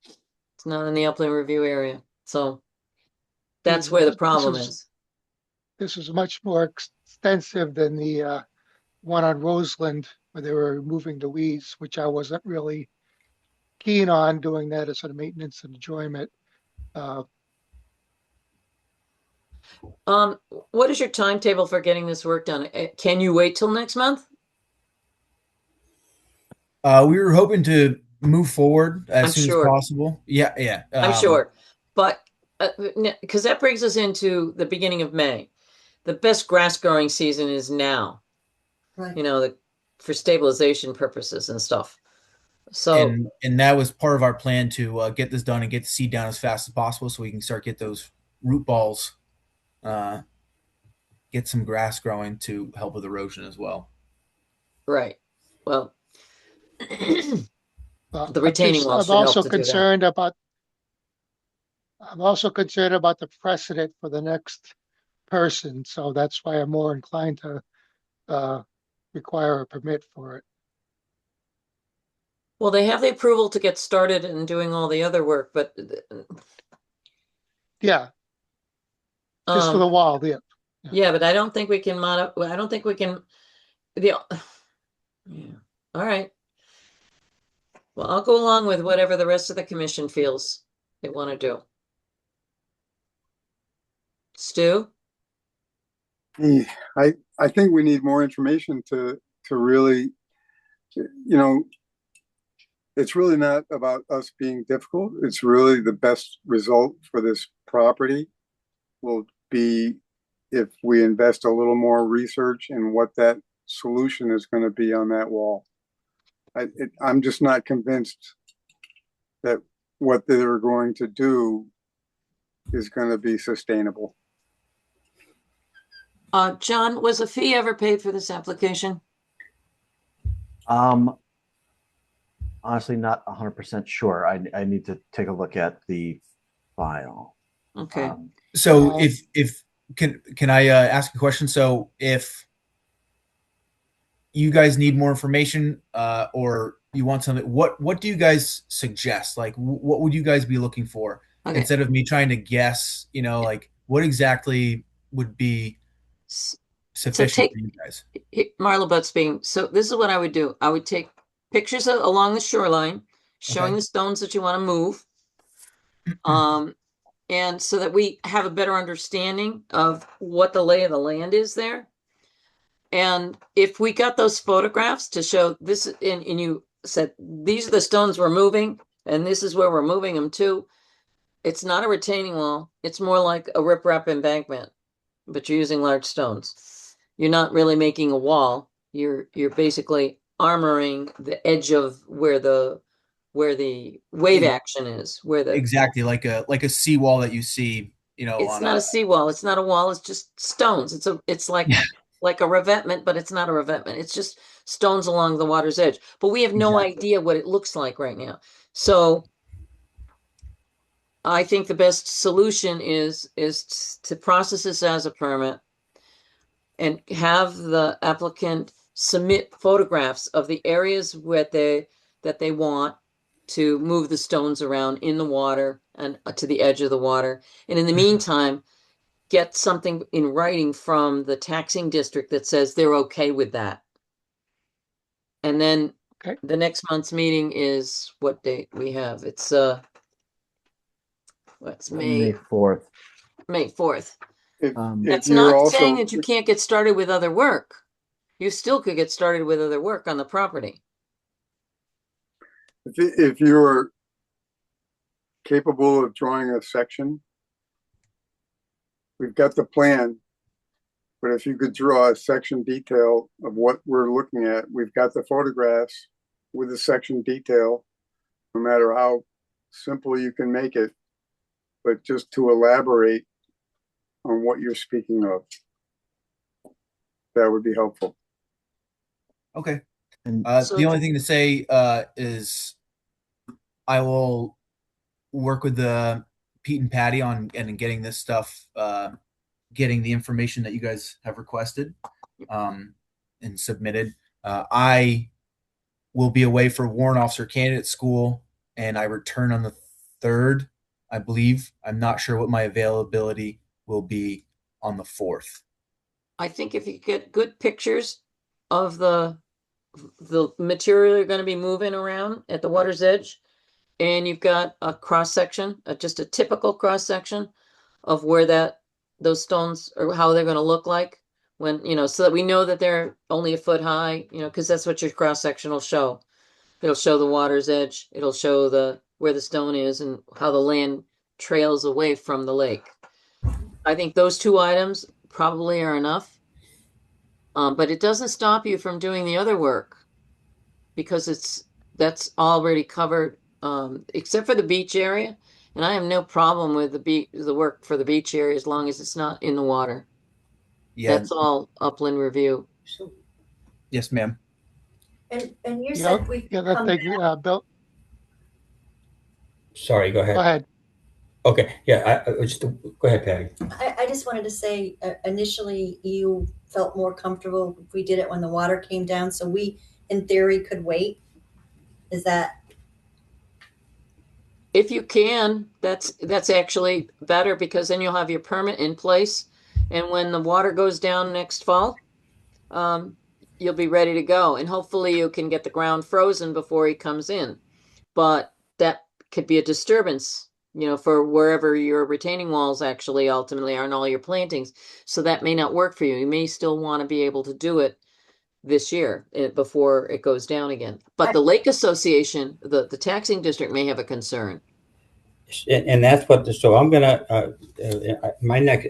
It's not in the upland review area. So that's where the problem is. this is much more extensive than the one on Roseland where they were removing the weeds, which I wasn't really keen on doing that as sort of maintenance and enjoyment. What is your timetable for getting this work done? Can you wait till next month? We were hoping to move forward as I'm soon sure. as possible. Yeah, yeah. I'm sure, but because that brings us into the beginning of May. The best grass growing season is now, Right. for stabilization purposes and stuff. So, and that was part of our plan to get this done and get the seed down as fast as possible so we can start get those root balls, get some grass growing to help with erosion as well. right. Well, Well, the retaining wall should help to do that. I'm also concerned about the precedent for the next person, so that's why I'm more inclined to require a permit for it. Well, they have the approval to get started and doing all the other work, but Yeah, just for the wall, yeah. yeah, but I don't think we can I don't think we can. Yeah. All right. Well, I'll go along with whatever the rest of the commission feels they want to do. Stu? I think we need more information to really, it's really not about us being difficult. It's really the best result for this property will be if we invest a little more research in what that solution is going to be on that wall. I'm just not convinced that what they're going to do is going to be sustainable. John, was a fee ever paid for this application? Honestly, not 100% sure. I need to take a look at the file. Okay. So if can I ask a question? So if you guys need more information or you want something, what do you guys suggest? Like what would you guys be looking for Okay. instead of me trying to guess, like what exactly would be sufficient for you guys? Marla Butt speaking. So this is what I would do. I would take pictures along the shoreline showing Okay. the stones that you want to move. And so that we have a better understanding of what the lay of the land is there. And if we got those photographs to show this, and you said, these are the stones we're moving, and this is where we're moving them to, it's not a retaining wall. It's more like a riprap embankment, but you're using large stones. You're not really making a wall. You're basically armoring the edge of where the wave action is, where the Exactly, like a seawall that you see, it's on not a seawall. It's not a wall. It's just stones. It's like a revetment, but it's not a revetment. It's just stones along the water's edge. But we have no Exactly. idea what it looks like right now. So I think the best solution is to process this as a permit and have the applicant submit photographs of the areas where that they want to move the stones around in the water and to the edge of the water. And in the meantime, get something in writing from the taxing district that says they're okay with that. And then Okay. the next month's meeting is what date we have? It's what's May May 4th. May 4th. If That's you're not saying also, that you can't get started with other work. You still could get started with other work on the property. if you're capable of drawing a section, we've got the plan, but if you could draw a section detail of what we're looking at, we've got the photographs with the section detail, no matter how simple you can make it, but just to elaborate on what you're speaking of, that would be helpful. Okay. And The only thing to say is I will work with the Pete and Patty on and getting this stuff, getting the information that you guys have requested and submitted. I will be away for warrant officer candidate school, and I return on the 3rd, I believe. I'm not sure what my availability will be on the 4th. I think if you get good pictures of the material you're going to be moving around at the water's edge, and you've got a cross section, just a typical cross section of where those stones or how they're going to look like when, so that we know that they're only a foot high, because that's what your cross section will show. It'll show the water's edge. It'll show where the stone is and how the land trails away from the lake. I think those two items probably are enough. But it doesn't stop you from doing the other work because that's already covered, except for the beach area. And I have no problem with the work for the beach area as long as it's not in the water. Yeah. That's all upland review. Yes, ma'am. And you Yeah, said we've yeah, that come thing, Bill, Sorry, go go ahead. ahead. Okay, yeah, I just go ahead, Patty. I just wanted to say, initially you felt more comfortable if we did it when the water came down, so we, in theory, could wait. Is that, If you can, that's actually better because then you'll have your permit in place. And when the water goes down next fall, you'll be ready to go. And hopefully you can get the ground frozen before he comes in. But that could be a disturbance, for wherever your retaining walls actually ultimately are and all your plantings. So that may not work for you. You may still want to be able to do it this year before it goes down again. But the Lake Association, the taxing district may have a concern. And that's what so I'm gonna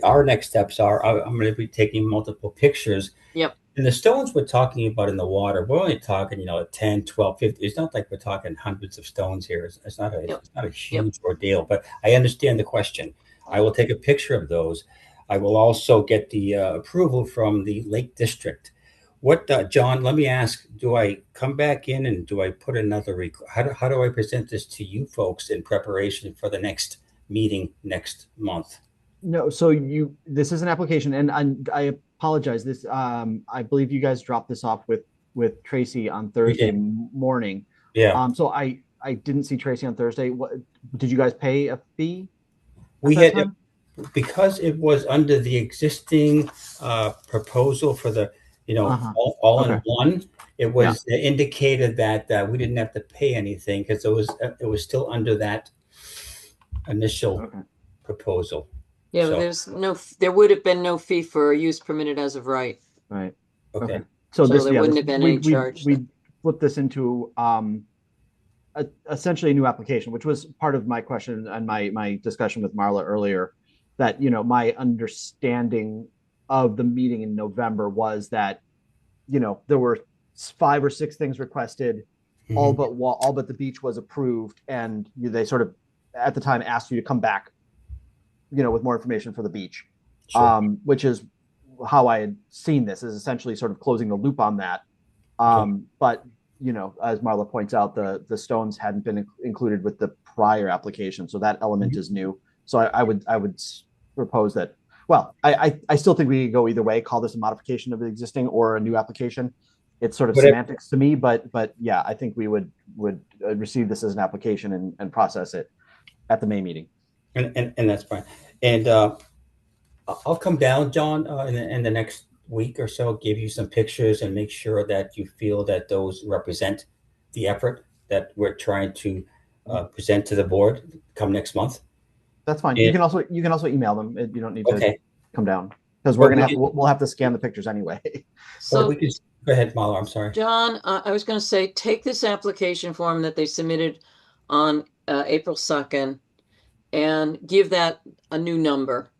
our next steps are I'm gonna be taking multiple pictures. Yep. And the stones we're talking about in the water, we're only talking 10, 12, 50. It's not like we're talking hundreds of stones here. It's not a huge ordeal, but I understand the question. I will take a picture of those. I will also get the approval from the Lake District. What, John, let me ask, do I come back in and do I put another, how do I present this to you folks in preparation for the next meeting next month? No, so this is an application, and I apologize. This I believe you guys dropped this off with Tracy on Thursday morning. Yeah. So I didn't see Tracy on Thursday. What did you guys pay a fee? We had because it was under the existing proposal for the all in one. It was indicated that we didn't have to pay anything because it was still under that initial proposal. Yeah, but there would have been no fee for use permitted as of right. Right. Okay. So there wouldn't have been any charge. We flipped this into essentially a new application, which was part of my question and my discussion with Marla earlier. That my understanding of the meeting in November was that there were 5 or 6 things requested, all but the beach was approved, and they sort of at the time asked you to come back with more information for the beach. Sure. Which is how I had seen this, is essentially sort of closing the loop on that. But as Marla points out, the stones hadn't been included with the prior application, so that element is new. So I would propose that. Well, I still think we could go either way. Call this a modification of the existing or a new application. It's sort of semantics to me, but yeah, I think we would receive this as an application and process it at the May meeting. And that's fine. And I'll come down, John, in the next week or so, give you some pictures and make sure that you feel that those represent the effort that we're trying to present to the board come next month. That's fine. You can also email them. You don't need to come down because we'll have to scan the pictures anyway. So we can go ahead, Marla. I'm sorry, John. I was going to say, take this application form that they submitted on April 2nd and give that a new number,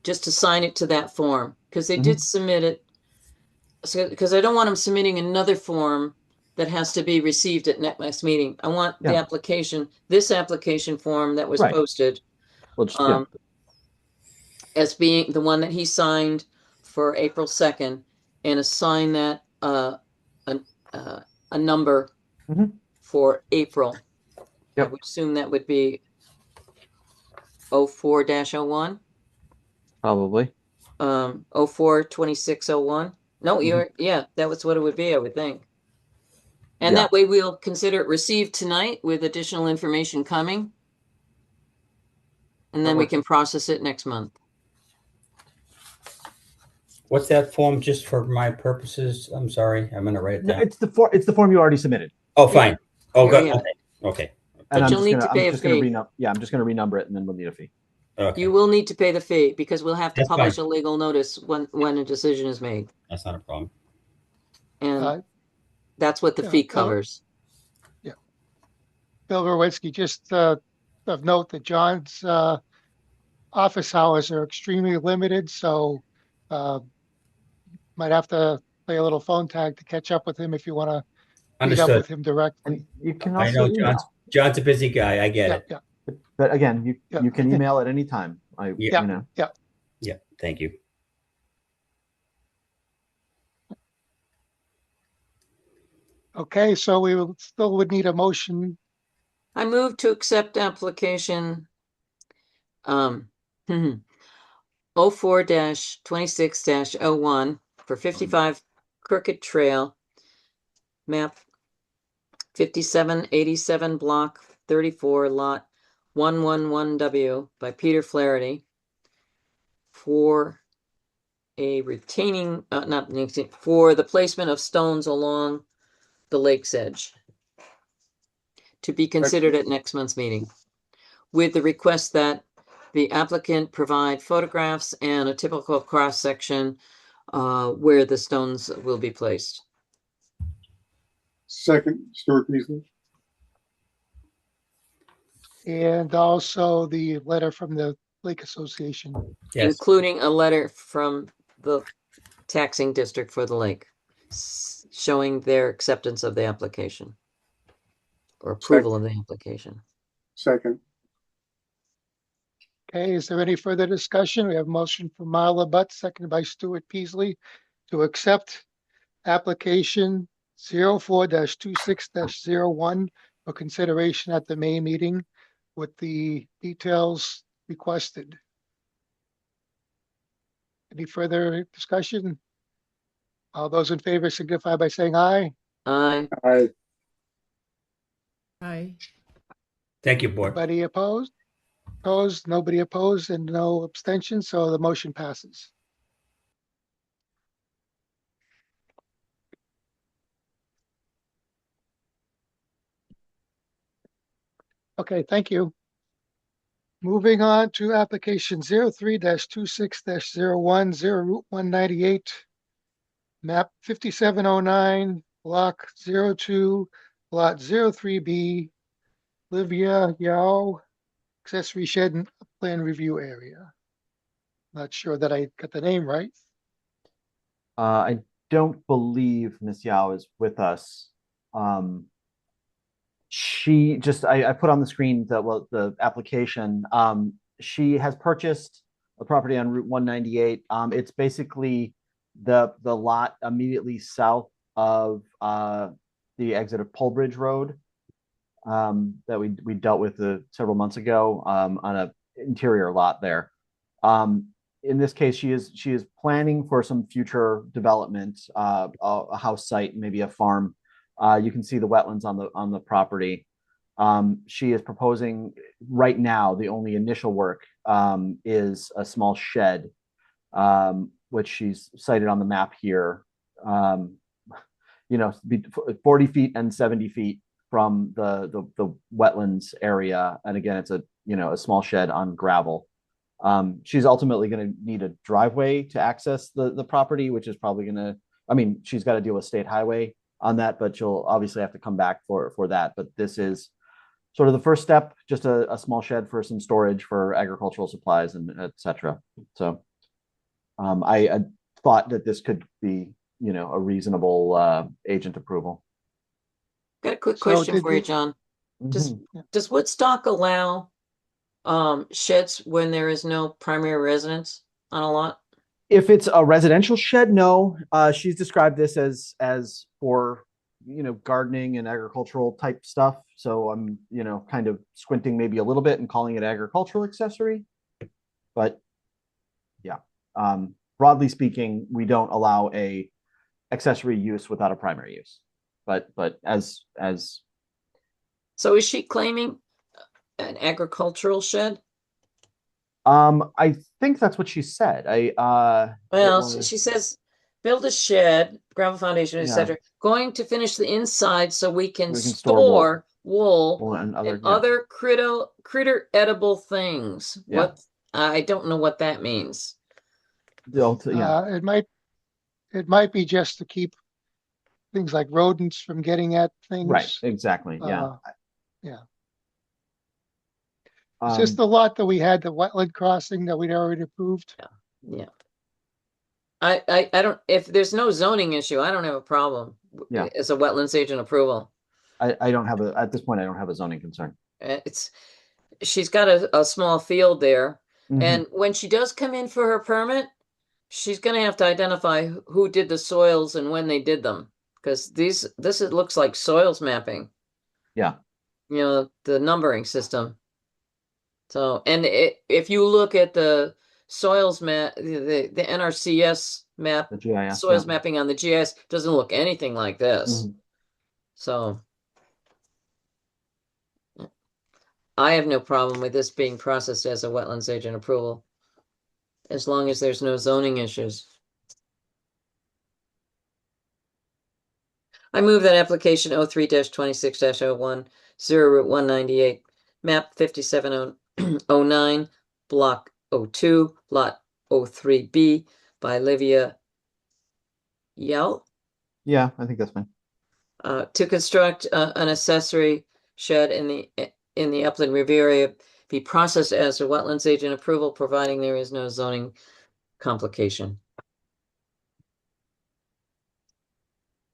just assign it to that form, because they did submit it. So because I don't want them submitting another form that has to be received at next meeting. I want this application form that was posted. As being the one that he signed for April 2nd, and assign that a number for April. I would assume that would be 04-01. Probably. 04-2601. No, that was what it would be, I would think. And that way we'll consider it received tonight with additional information coming. And then we can process it next month. What's that form, just for my purposes? I'm sorry, I'm going to write it down. No, it's the form you already submitted. Oh, fine. Oh, good. Okay. But you'll need to pay a fee. I'm just going to renumber it, and then we'll need a fee. Okay. You will need to pay the fee because we'll have to publish a legal notice when a decision is made. That's not a problem. And that's what the fee covers. Bill Verwinski, just of note that John's office hours are extremely limited, so might have to play a little phone tag to catch up with him if you want to meet up with him directly. And you can I also know John's a busy guy. I get it. Yeah. But again, you can email at any time. Yeah. Thank you. Okay, so we still would need a motion. I move to accept application 04-26-01 for 55 Crooked Trail, map 5787, block 34, lot 111W by Peter Flaherty for a retaining, for the placement of stones along the lake's edge to be considered at next month's meeting with the request that the applicant provide photographs and a typical cross-section where the stones will be placed. Second, Stuart Peasley. And also the letter from the Lake Association. Yes. Including a letter from the taxing district for the lake, showing their acceptance of the application or approval of the application. Second. Okay, is there any further discussion? We have a motion from Marla Butt, seconded by Stuart Peasley, to accept application 04-26-01 for consideration at the May meeting with the details requested. Any further discussion? All those in favor signify by saying aye. Aye. Aye. Aye. Thank you, board. Anybody opposed? Opposed, nobody opposed, and no abstentions, so the motion passes. Okay, thank you. Moving on to application 03-26-01, 0 Route 198, map 5709, block 02, lot 03B, Livia Yao, accessory shed and plan review area. Not sure that I got the name right. I don't believe Miss Yao is with us. She just, I put on the screen the application. She has purchased a property on Route 198. It's basically the lot immediately south of the exit of Polbridge Road that we dealt with several months ago on an interior lot there. In this case, she is planning for some future development, a house site, maybe a farm. You can see the wetlands on the property. She is proposing right now, the only initial work is a small shed, which she's cited on the map here. 40 feet and 70 feet from the wetlands area. And again, it's a small shed on gravel. She's ultimately going to need a driveway to access the property, which is probably she's got to deal with state highway on that, but she'll obviously have to come back for that. But this is sort of the first step, just a small shed for some storage for agricultural supplies and etc. So I thought that this could be, a reasonable agent approval. Got a quick So question for you, John. Does Woodstock allow sheds when there is no primary residence on a lot? If it's a residential shed, no. She's described this as for, gardening and agricultural type stuff. So I'm, kind of squinting maybe a little bit and calling it agricultural accessory. But yeah, broadly speaking, we don't allow a accessory use without a primary use. But as So is she claiming an agricultural shed? I think that's what she said. She says build a shed, gravel foundation, etc. Going to finish the inside so we can store wool and other critter edible things. Yeah. What I don't know what that means. It might be just to keep things like rodents from getting at things. Right, exactly. Yeah. Is this the lot that we had the wetland crossing that we'd already approved? Yeah. I don't, if there's no zoning issue, I don't have a problem. Yeah. As a wetlands agent approval. I don't have at this point, I don't have a zoning concern. She's got a small field there. And when she does come in for her permit, she's going to have to identify who did the soils and when they did them. Because it looks like soils mapping. Yeah. The numbering system. So, and if you look at the soils map, the NRCS map, the GIS, soils mapping on the GIS doesn't look anything like this. So I have no problem with this being processed as a wetlands agent approval, as long as there's no zoning issues. I move that application 03-26-01, 0 Route 198, map 5709, 09, Block 02, Lot 03B by Livia Yell. Yeah, I think that's fine. To construct an accessory shed in the upland review area be processed as a wetlands agent approval, providing there is no zoning complication.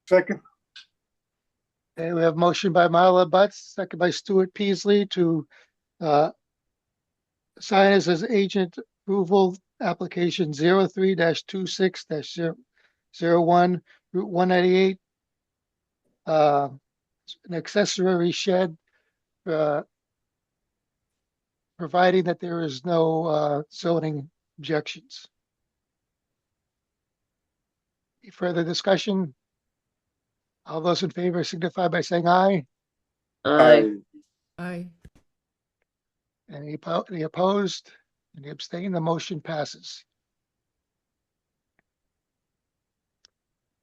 Second, Okay, we have motion by Marla Butts, second by Stuart Peasley to sign as agent approval application 03-26-01 Route 198. An accessory shed, providing that there is no zoning objections. Any further discussion? All those in favor signify by saying aye. Aye. Aye. Any opposed? Any abstain? The motion passes.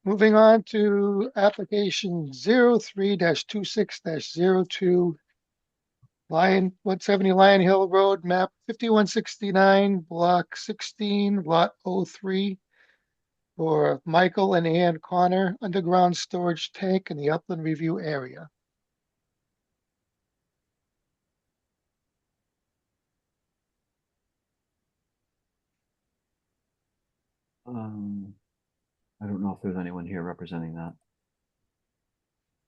Moving on to application 03-26-02 Lion 170 Lion Hill Road, map 5169, block 16, lot 03 for Michael and Ann Connor underground storage tank in the upland review area. I don't know if there's anyone here representing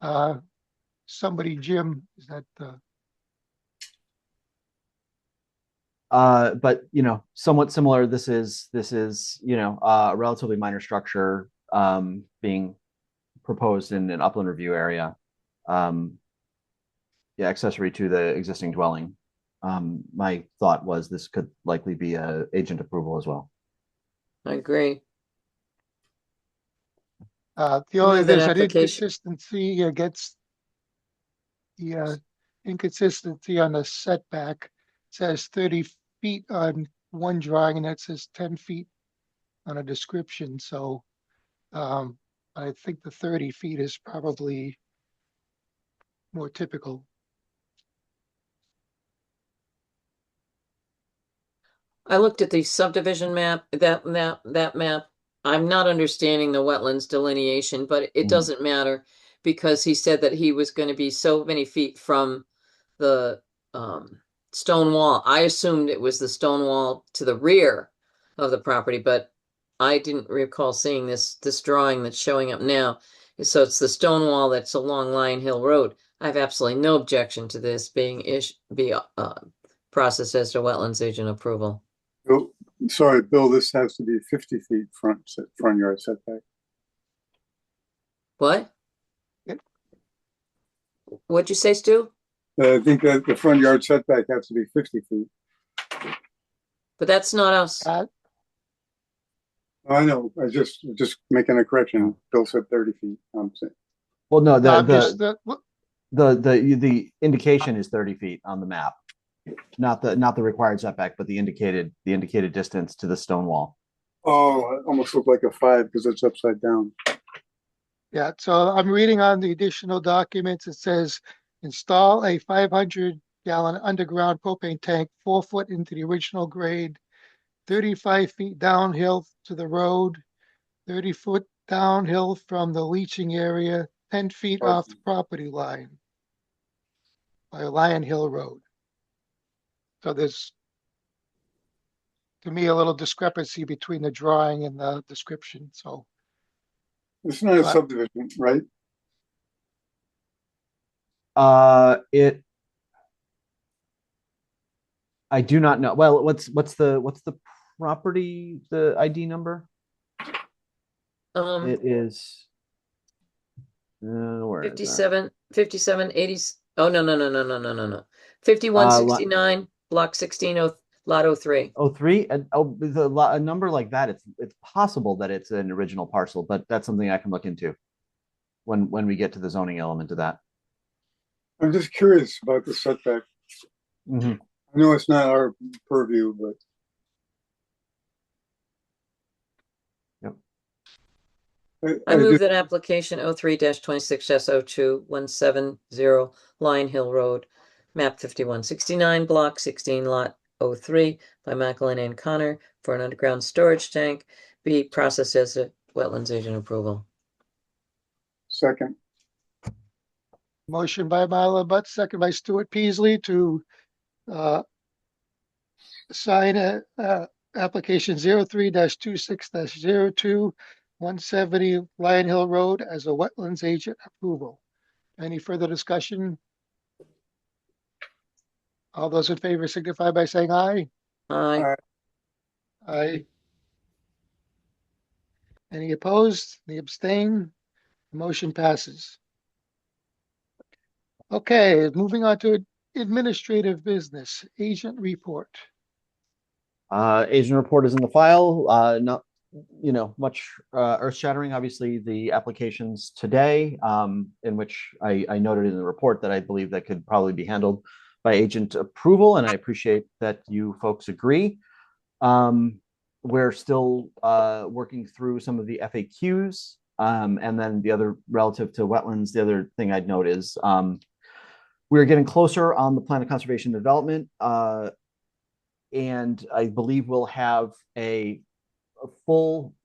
that. Somebody, Jim, is that But you know, somewhat similar. This is a relatively minor structure being proposed in an upland review area. Yeah, accessory to the existing dwelling. My thought was this could likely be a agent approval as well. I agree. the only, Move that there's an application. inconsistency against the inconsistency on the setback. It says 30 feet on one drawing and it says 10 feet on a description. So I think the 30 feet is probably more typical. I looked at the subdivision map, that map. I'm not understanding the wetlands delineation, but it doesn't matter because he said that he was going to be so many feet from the stone wall. I assumed it was the stone wall to the rear of the property, but I didn't recall seeing this drawing that's showing up now. So it's the stone wall that's along Lion Hill Road. I have absolutely no objection to this being processed as a wetlands agent approval. Bill, sorry, Bill, this has to be 50 feet front yard setback. What? Yep. What'd you say, Stu? I think that the front yard setback has to be 50 feet. But that's not us. I know, I just making a correction. Bill said 30 feet. I'm saying. Well, no, Just the indication is 30 feet on the map, not the required setback, but the indicated distance to the stone wall. Oh, it almost looked like a 5 because it's upside down. Yeah, so I'm reading on the additional documents. It says install a 500-gallon underground propane tank 4 foot into the original grade, 35 feet downhill to the road, 30 foot downhill from the leaching area, 10 feet off the property line by Lion Hill Road. So there's, to me, a little discrepancy between the drawing and the description. So It's not a subdivision, right? I do not know. Well, what's the property, the ID number? It is where is that? 57 80. Oh, no. 5169 block 16 lot 03. 03, and a number like that, it's possible that it's an original parcel, but that's something I can look into when we get to the zoning element of that. I'm just curious about the setback. Mm-hmm. I know it's not our purview, but I move that application 03-26-02 170 Lion Hill Road map 5169, block 16, lot 03 by Macklin and Connor for an underground storage tank be processed as a wetlands agent approval. Second. Motion by Marla Butts, second by Stuart Peasley to sign application 03-26-02, 170 Lion Hill Road as a wetlands agent approval. Any further discussion? All those in favor signify by saying aye. Aye. Aye. Any opposed? Any abstain? The motion passes. Okay, moving on to administrative business, agent report. Agent report is in the file. Not, much earth shattering. Obviously, the applications today, in which I noted in the report that I believe that could probably be handled by agent approval, and I appreciate that you folks agree. We're still working through some of the FAQs, and then the other relative to wetlands. The other thing I'd note is we're getting closer on the plan of conservation and development. And I believe we'll have a full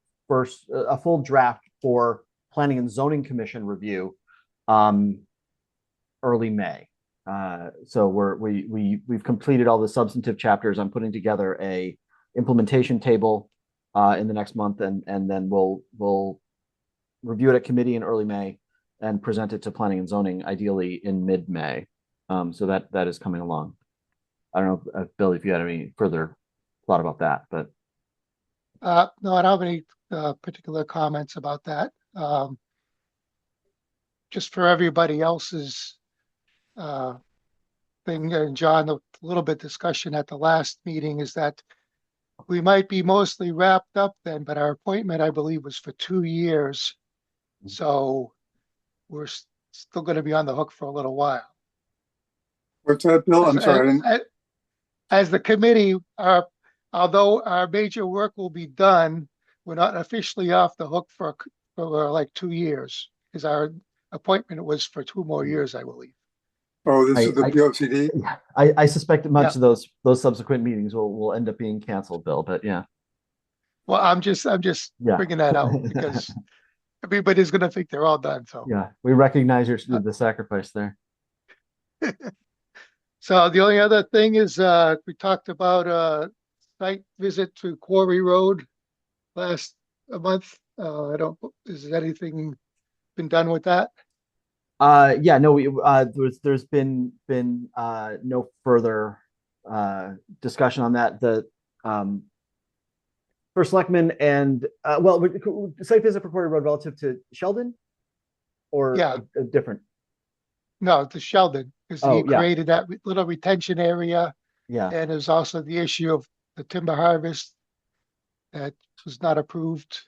draft for Planning and Zoning Commission review early May. So we've completed all the substantive chapters. I'm putting together a implementation table in the next month, and then we'll review it at committee in early May and present it to Planning and Zoning ideally in mid-May. So that is coming along. I don't know, Billy, if you had any further thought about that, but No, I don't have any particular comments about that. Just for everybody else's thing, and John, a little bit discussion at the last meeting is that we might be mostly wrapped up then, but our appointment, I believe, was for 2 years. So we're still going to be on the hook for a little while. What's that, Bill? I'm sorry. As the committee, although our major work will be done, we're not officially off the hook for like 2 years, because our appointment was for 2 more years, I believe. Oh, this is the POCD? I suspect that much of those subsequent meetings will end up being canceled, Bill, but yeah. Well, I'm just bringing that out because everybody's going to think they're all done. So yeah, we recognize the sacrifice there. So the only other thing is we talked about a site visit to Quarry Road last month. Is anything been done with that? Yeah, no, there's been no further discussion on that. The first selectman and site visit for Quarry Road relative to Sheldon, or different. No, to Sheldon, because he created that little retention area. Yeah. And there's also the issue of the timber harvest that was not approved.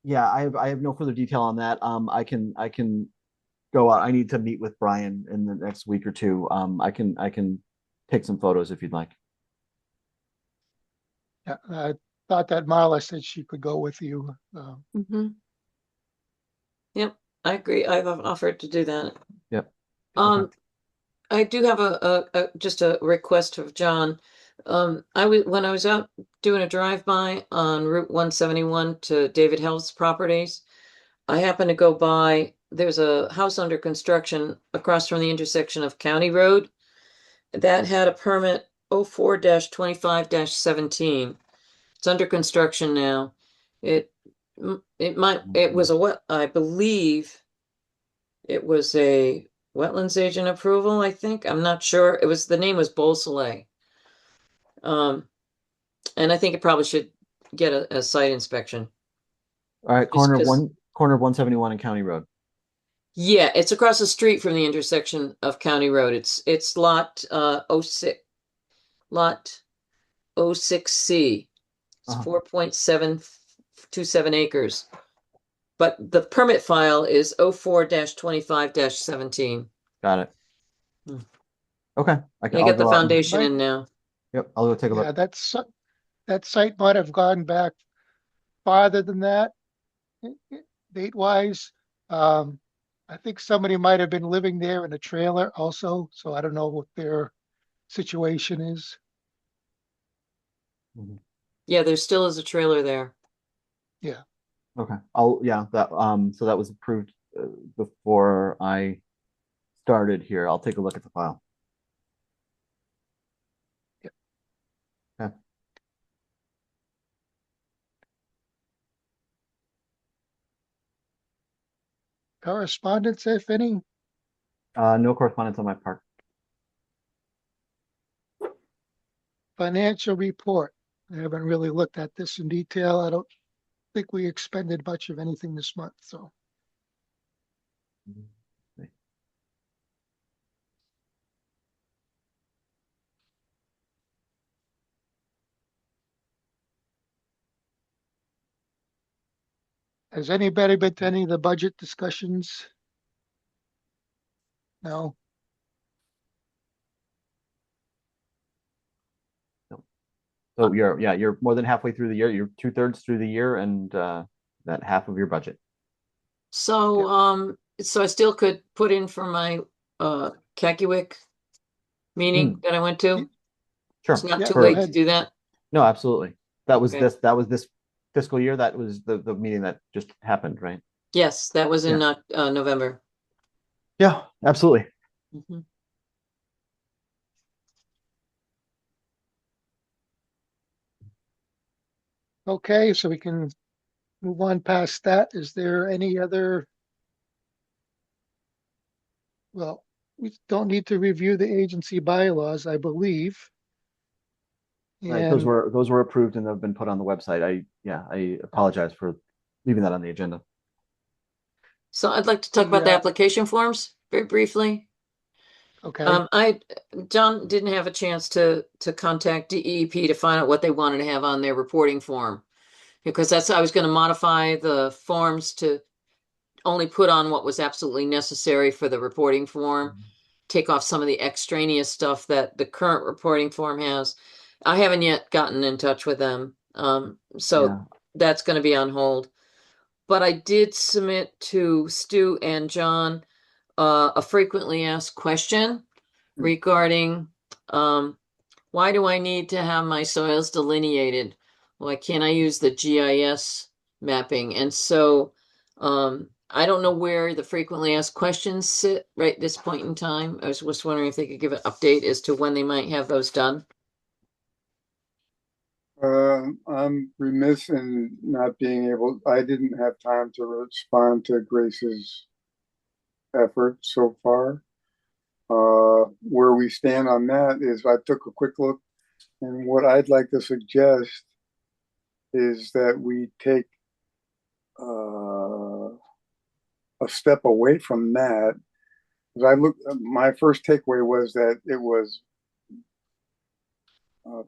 Yeah, I have no further detail on that. I can go out. I need to meet with Brian in the next week or two. I can take some photos if you'd like. Yeah, I thought that Marla said she could go with you. Yep, I agree. I've offered to do that. Yep. I do have just a request of John. When I was out doing a drive-by on Route 171 to David Hell's properties, I happened to go by. There's a house under construction across from the intersection of County Road that had a permit 04-25-17. It's under construction now. I believe it was a wetlands agent approval, I think. I'm not sure. The name was Beausoleil. And I think it probably should get a site inspection. All right, corner of 171 and County Road. Yeah, it's across the street from the intersection of County Road. It's lot 06C. It's 4.727 acres. But the permit file is 04-25-17. Got it. Okay. I get the foundation in now. Yep, I'll go take a look. Yeah, that site might have gone back farther than that, date-wise. I I think somebody might have been living there in a trailer also, so I don't know what their situation is. Yeah, there still is a trailer there. Yeah, Okay. Yeah, so that was approved before I started here. I'll take a look at the file. Yep. Okay. correspondence, if any. No correspondence on my part. Financial report. I haven't really looked at this in detail. I don't think we expended much of anything this month, so. Has anybody been to any of the budget discussions? No? So you're more than halfway through the year. You're 2/3 through the year and that half of your budget. So, so I still could put in for my Kakiwik meeting that I went to. It's Sure. not Yeah, too go late to ahead. do that. No, absolutely. That was Okay. this fiscal year. That was the meeting that just happened, right? Yes, that was in Yeah. November. Yeah, absolutely. Mhm. Okay, so we can move on past that. Is there any other? Well, we don't need to review the agency bylaws, I believe. Right. Those And were approved and have been put on the website. I apologize for leaving that on the agenda. So I'd like to talk about the Yeah. application forms very briefly. okay, John didn't have a chance to contact DEP to find out what they wanted to have on their reporting form. Because I was going to modify the forms to only put on what was absolutely necessary for the reporting form, take off some of the extraneous stuff that the current reporting form has. I haven't yet gotten in touch with them. So Yeah. that's going to be on hold. But I did submit to Stu and John a frequently asked question regarding why do I need to have my soils delineated? Why can't I use the GIS mapping? And so I don't know where the frequently asked questions sit right at this point in time. I was just wondering if they could give an update as to when they might have those done. I'm remiss in not being able, I didn't have time to respond to Grace's effort so far. Where we stand on that is I took a quick look, and what I'd like to suggest is that we take a step away from that. Because my first takeaway was that it was uh,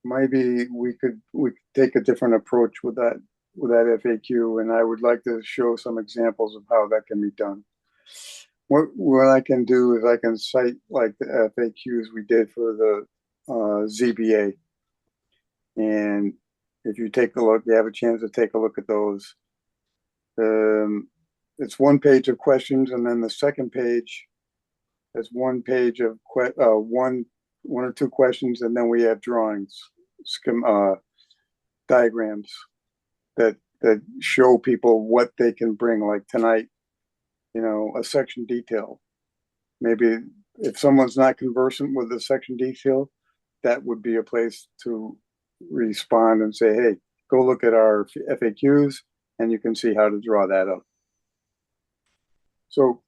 maybe we could take a different approach with that FAQ, and I would like to show some examples of how that can be done. What I can do is I can cite like the FAQs we did for the ZBA, and if you take a look, you have a chance to take a look at those. It's one page of questions, and then the second page is one page of one or two questions, and then we have drawings, diagrams that show people what they can bring. Like tonight, a section detail. Maybe if someone's not conversant with the section detail, that would be a place to respond and say, hey, go look at our FAQs and you can see how to draw that up. So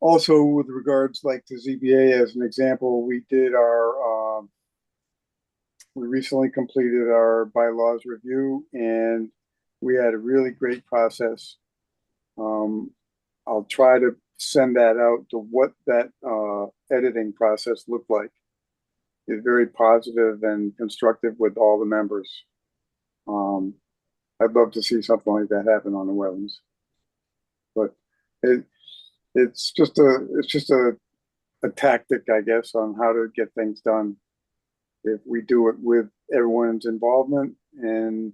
also with regards like to ZBA as an example, we recently completed our bylaws review and we had a really great process. I'll try to send that out to what that editing process looked like. It's very positive and constructive with all the members. I'd love to see something like that happen on the wetlands, but it's just a tactic, I guess, on how to get things done. if we do it with everyone's involvement, and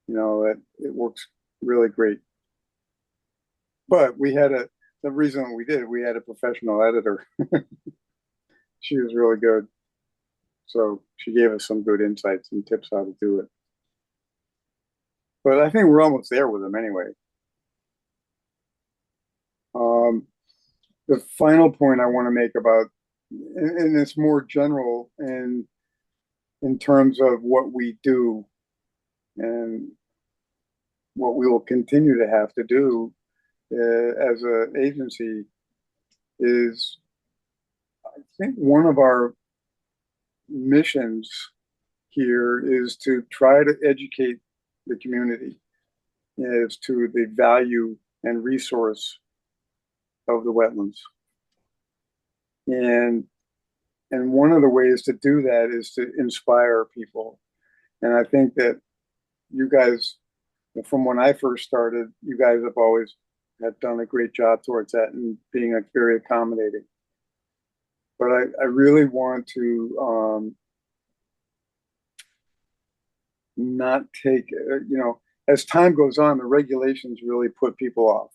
it works really great. But the reason we did it, we had a professional editor. She was really good. So she gave us some good insights and tips how to do it. But I think we're almost there with them anyway. The final point I want to make about, and it's more general and in terms of what we do and what we will continue to have to do as an agency, is I think one of our missions here is to try to educate the community as to the value and resource of the wetlands. And one of the ways to do that is to inspire people. And I think that you guys, from when I first started, you guys have always have done a great job towards that and being very accommodating. But I really want to not take, as time goes on, the regulations really put people off,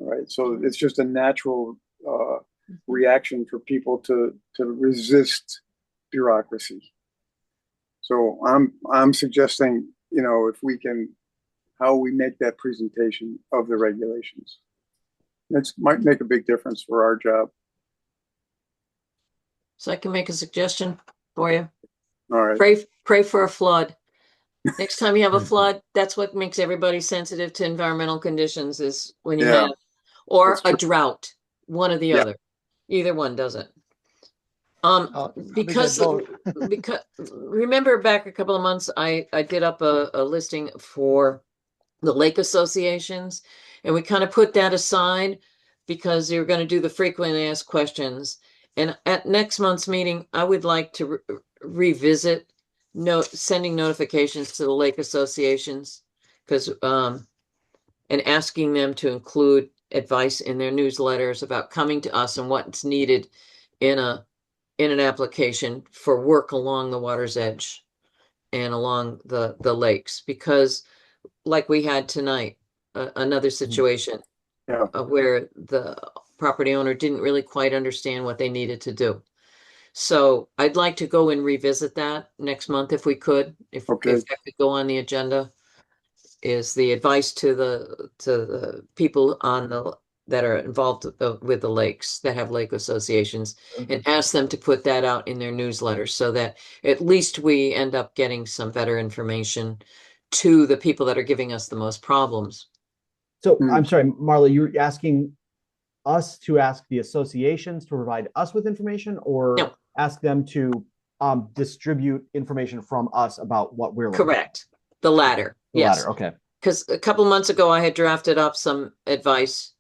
right? So it's just a natural reaction for people to resist bureaucracy. So I'm suggesting, if we can, how we make that presentation of the regulations. It might make a big difference for our job. So I can make a suggestion for you. All right. Pray for a flood. Next time you have a flood, that's what makes everybody sensitive to environmental conditions, is when you have, or a drought, one or the other. Either one does it. Because remember back a couple of months, I did up a listing for the lake associations, and we kind of put that aside because you're going to do the frequently asked questions. And at next month's meeting, I would like to revisit sending notifications to the lake associations, because and asking them to include advice in their newsletters about coming to us and what's needed in an application for work along the water's edge and along the lakes. Because like we had tonight, another situation where the property owner didn't really quite understand what they needed to do. So I'd like to go and revisit that next month if we could, if that could go on the agenda, is the advice to the people that are involved with the lakes, that have lake associations, and ask them to put that out in their newsletter so that at least we end up getting some better information to the people that are giving us the most problems. So I'm sorry, Marla, you're asking us to ask the associations to provide us with information, or ask them to distribute information from us about what we're looking Correct. The latter. The yes. latter. Okay. Because a couple months ago, I had drafted up some advice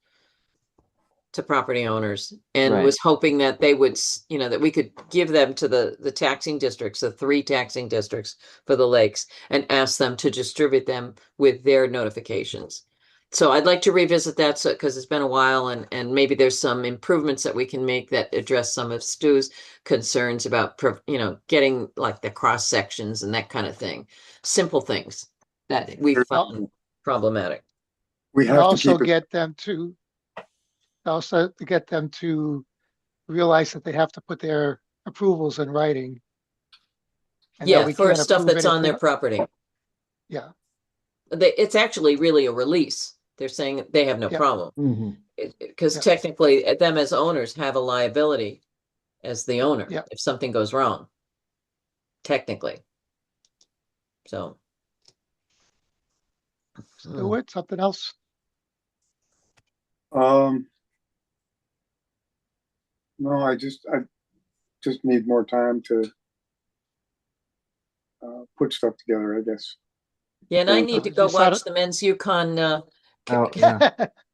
to property owners and was hoping that they would, that we could give them to the taxing districts, the 3 taxing districts for the lakes, and ask them to distribute them with their notifications. So I'd like to revisit that, because it's been a while, and maybe there's some improvements that we can make that address some of Stu's concerns about, getting like the cross sections and that kind of thing. Simple things that we found problematic. We have also get them to realize that they have to put their approvals in writing. And for stuff that's on their property. Yeah. It's actually really a release. They're saying they have no problem. Because technically them as owners have a liability as the owner if something goes wrong. Technically. So. Stuart, something else? No, I just need more time to put stuff together, I guess. Yeah, and I need to go watch the men's UConn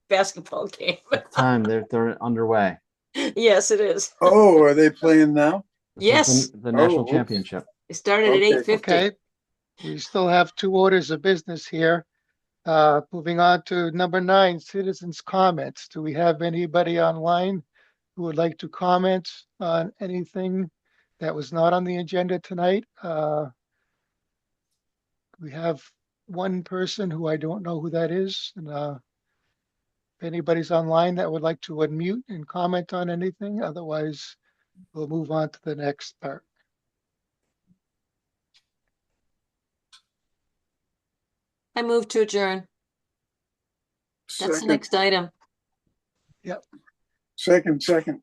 basketball game. Time they're underway. Yes, it is. Oh, are they playing now? Yes. The national championship. It started at 8:50. Okay. We still have 2 orders of business here. Moving on to number 9, citizens' comments. Do we have anybody online who would like to comment on anything that was not on the agenda tonight. We have one person who I don't know who that is. And if anybody's online that would like to unmute and comment on anything, otherwise we'll move on to the next part. I move to adjourn. That's the next item. Second.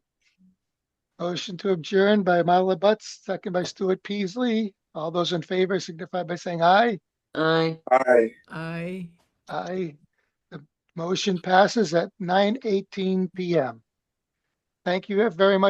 Motion to adjourn by Marla Butts, second by Stuart Peasley. All those in favor signify by saying aye. Aye. Aye. I. Aye. The motion passes at 9:18 p.m. Thank you very much.